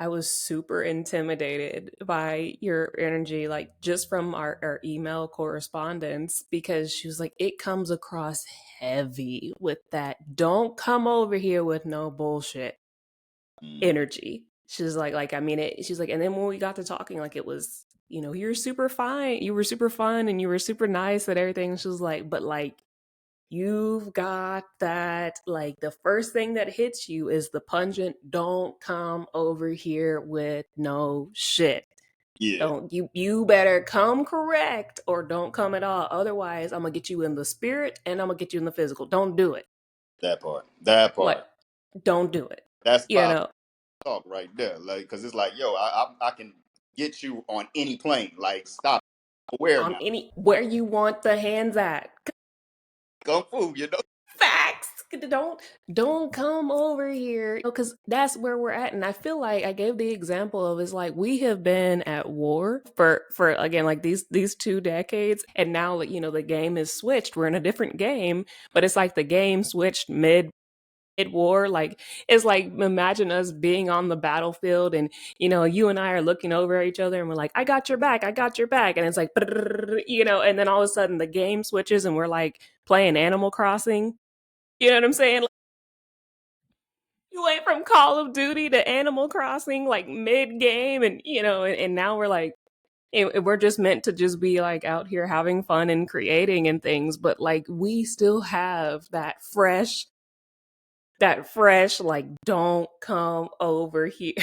I was super intimidated by your energy, like just from our email correspondence, because she was like, it comes across heavy with that. Don't come over here with no bullshit Mm, energy. She's like, I mean it, she's like, and then when we got to talking, like it was, you know, you're super fine. You were super fun and you were super nice and everything. She was like, but like you've got that, like the first thing that hits you is the pungent, don't come over here with no shit. yeah, Don't you better come correct or don't come at all. Otherwise, I'm gonna get you in the spirit and I'm gonna get you in the physical. Don't do it. that part, that Like, part. don't do it. That's You power know, talk right there. Like, because it's like, yo, I can get you on any plane. Like, stop. Aware on now. any where you want the hands at. Kung fu, you know. Facts. Don't come over here because that's where we're at. And I feel like I gave the example of, it's like we have been at war for again like these 2 decades, and now like, you know, the game is switched. We're in a different game, but it's like the game switched mid war. Like it's like, imagine us being on the battlefield and, you know, you and I are looking over at each other and we're like, I got your back, I got your back, and it's like, you know, and then all of a sudden the game switches and we're like playing Animal Crossing. You know what I'm saying? Like, you went from Call of Duty to Animal Crossing like mid game, and you know, and now we're like, we're just meant to just be like out here having fun and creating and things, but like we still have that fresh, like, don't come over here.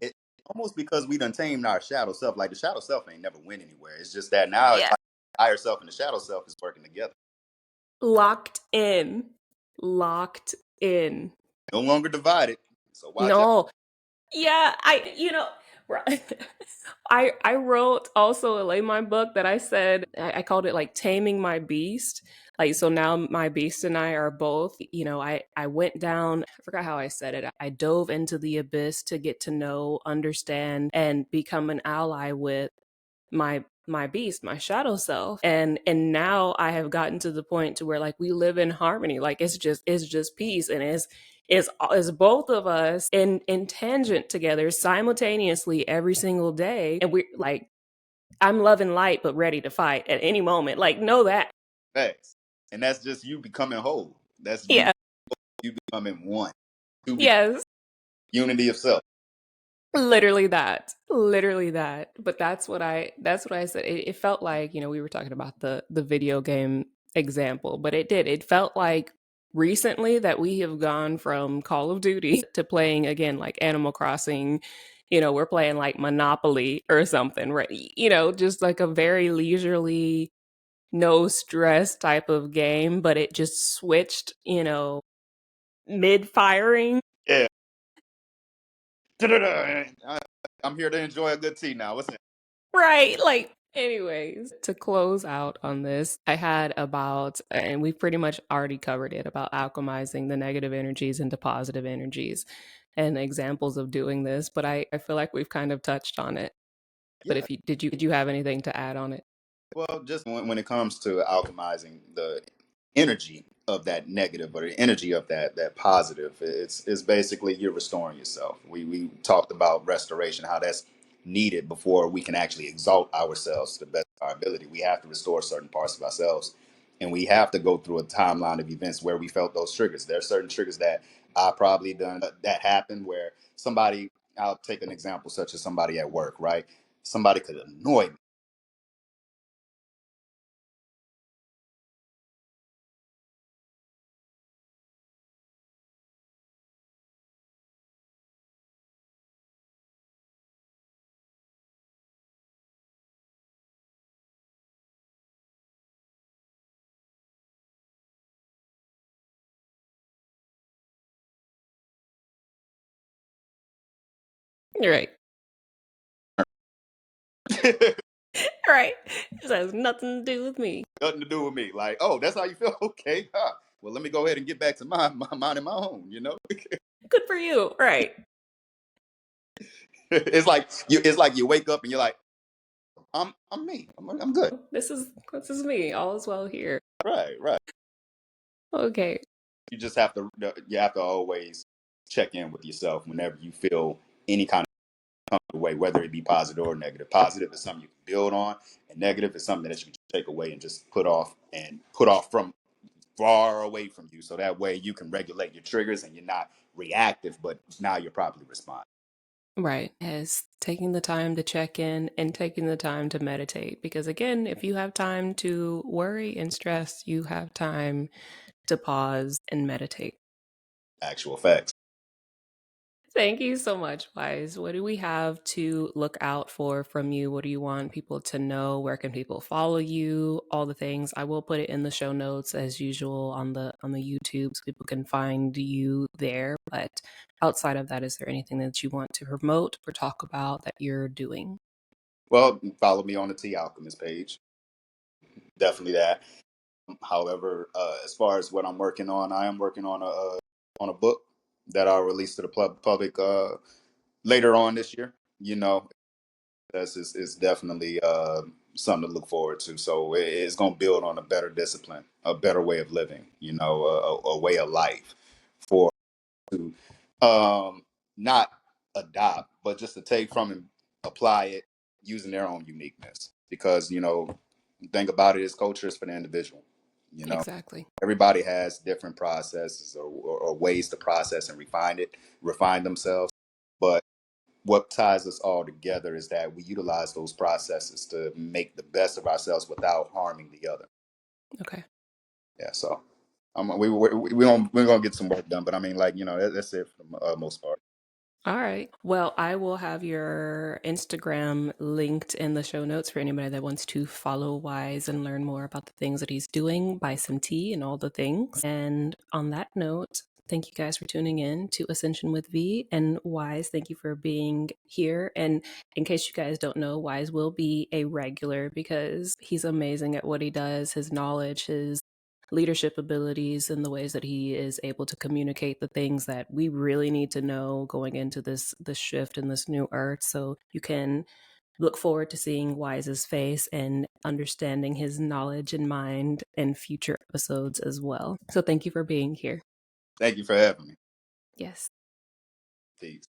It almost because we done tamed our shadow self. Like the shadow self ain't never went anywhere. It's just that now it's Yeah. like higher self and the shadow self is working together. Locked in. Locked in. No longer divided. So watch out. No. Yeah, you know, right. I wrote also in my book that I said, I called it like taming my beast. Like, so now my beast and I are both, you know, I went down, I forgot how I said it. I dove into the abyss to get to know, understand, and become an ally with my beast, my shadow self. And now I have gotten to the point to where like we live in harmony. Like it's just peace, and is both of us in tangent together simultaneously every single day, and we're like, I'm love and light but ready to fight at any moment, like know that. Facts. And that's just you becoming whole. That's Yeah. you becoming one. To become Yes. unity of self. Literally that. But that's what I said. It felt like, you know, we were talking about the video game example, but it felt like recently that we have gone from Call of Duty to playing again like Animal Crossing. We're playing like Monopoly or something, right? Just like a very leisurely, no stress type of game, but it just switched, mid firing. Yeah. I'm here to enjoy a good tea now. What's it? Right. Like, anyways, to close out on this, I had about, and we've pretty much already covered it, about alchemizing the negative energies into positive energies and examples of doing this, but I feel like we've kind of touched on it. But Yeah. if you did you have anything to add on it? Well, just when it comes to alchemizing the energy of that negative or the energy of that positive, it's basically you're restoring yourself. We talked about restoration, how that's needed before we can actually exalt ourselves to the best of our ability. We have to restore certain parts of ourselves, and we have to go through a timeline of events where we felt those triggers. There are certain triggers that I probably done that happened where somebody. I'll take an example, such as somebody at work, right? Somebody could annoy me. You're right. Right. This has nothing to do with me. Nothing to do with me. Like, oh, that's how you feel? Okay. Huh. Well, let me go ahead and get back to my mind and my own, you know? Good for you. Right. it's like you wake up and you're like, I'm me. I'm good. This is me. All is well here. Right, right. Okay. You have to always check in with yourself whenever you feel any kind of way, whether it be positive or negative. Positive is something you can build on, and negative is something that you can take away and just put off from far away from you. So that way you can regulate your triggers and you're not reactive, but now you're properly responding. Right. As taking the time to check in and taking the time to meditate. Because again, if you have time to worry and stress, you have time to pause and meditate. Actual facts. Thank you so much, Wise. What do we have to look out for from you? What do you want people to know? Where can people follow you? All the things. I will put it in the show notes as usual on the YouTube so people can find you there. But outside of that, is there anything that you want to promote or talk about that you're doing? Well, follow me on the Tea Alchemist page. Definitely that. However, as far as what I'm working on, I am working on a book that I'll release to the public later on this year. You know, that's is definitely something to look forward to. So it's going to build on a better discipline, a better way of living. A way of life for to not adopt, but just to take from and apply it using their own uniqueness. Because think about it, as culture is for the individual. You know, Exactly. everybody has different processes or ways to process and refine themselves. But what ties us all together is that we utilize those processes to make the best of ourselves without harming the other. Okay. Yeah. So we're gonna get some work done, but I mean, like that's it for the most part. All right. Well, I will have your Instagram linked in the show notes for anybody that wants to follow Wise and learn more about the things that he's doing, buy some tea and all the things. And on that note, thank you guys for tuning in to Ascension with V. And Wise, thank you for being here. And in case you guys don't know, Wise will be a regular because he's amazing at what he does, his knowledge, his leadership abilities and the ways that he is able to communicate the things that we really need to know going into this shift in this new earth. So you can look forward to seeing Wise's face and understanding his knowledge and mind in future episodes as well. So thank you for being here. Thank you for having me. Yes. Peace.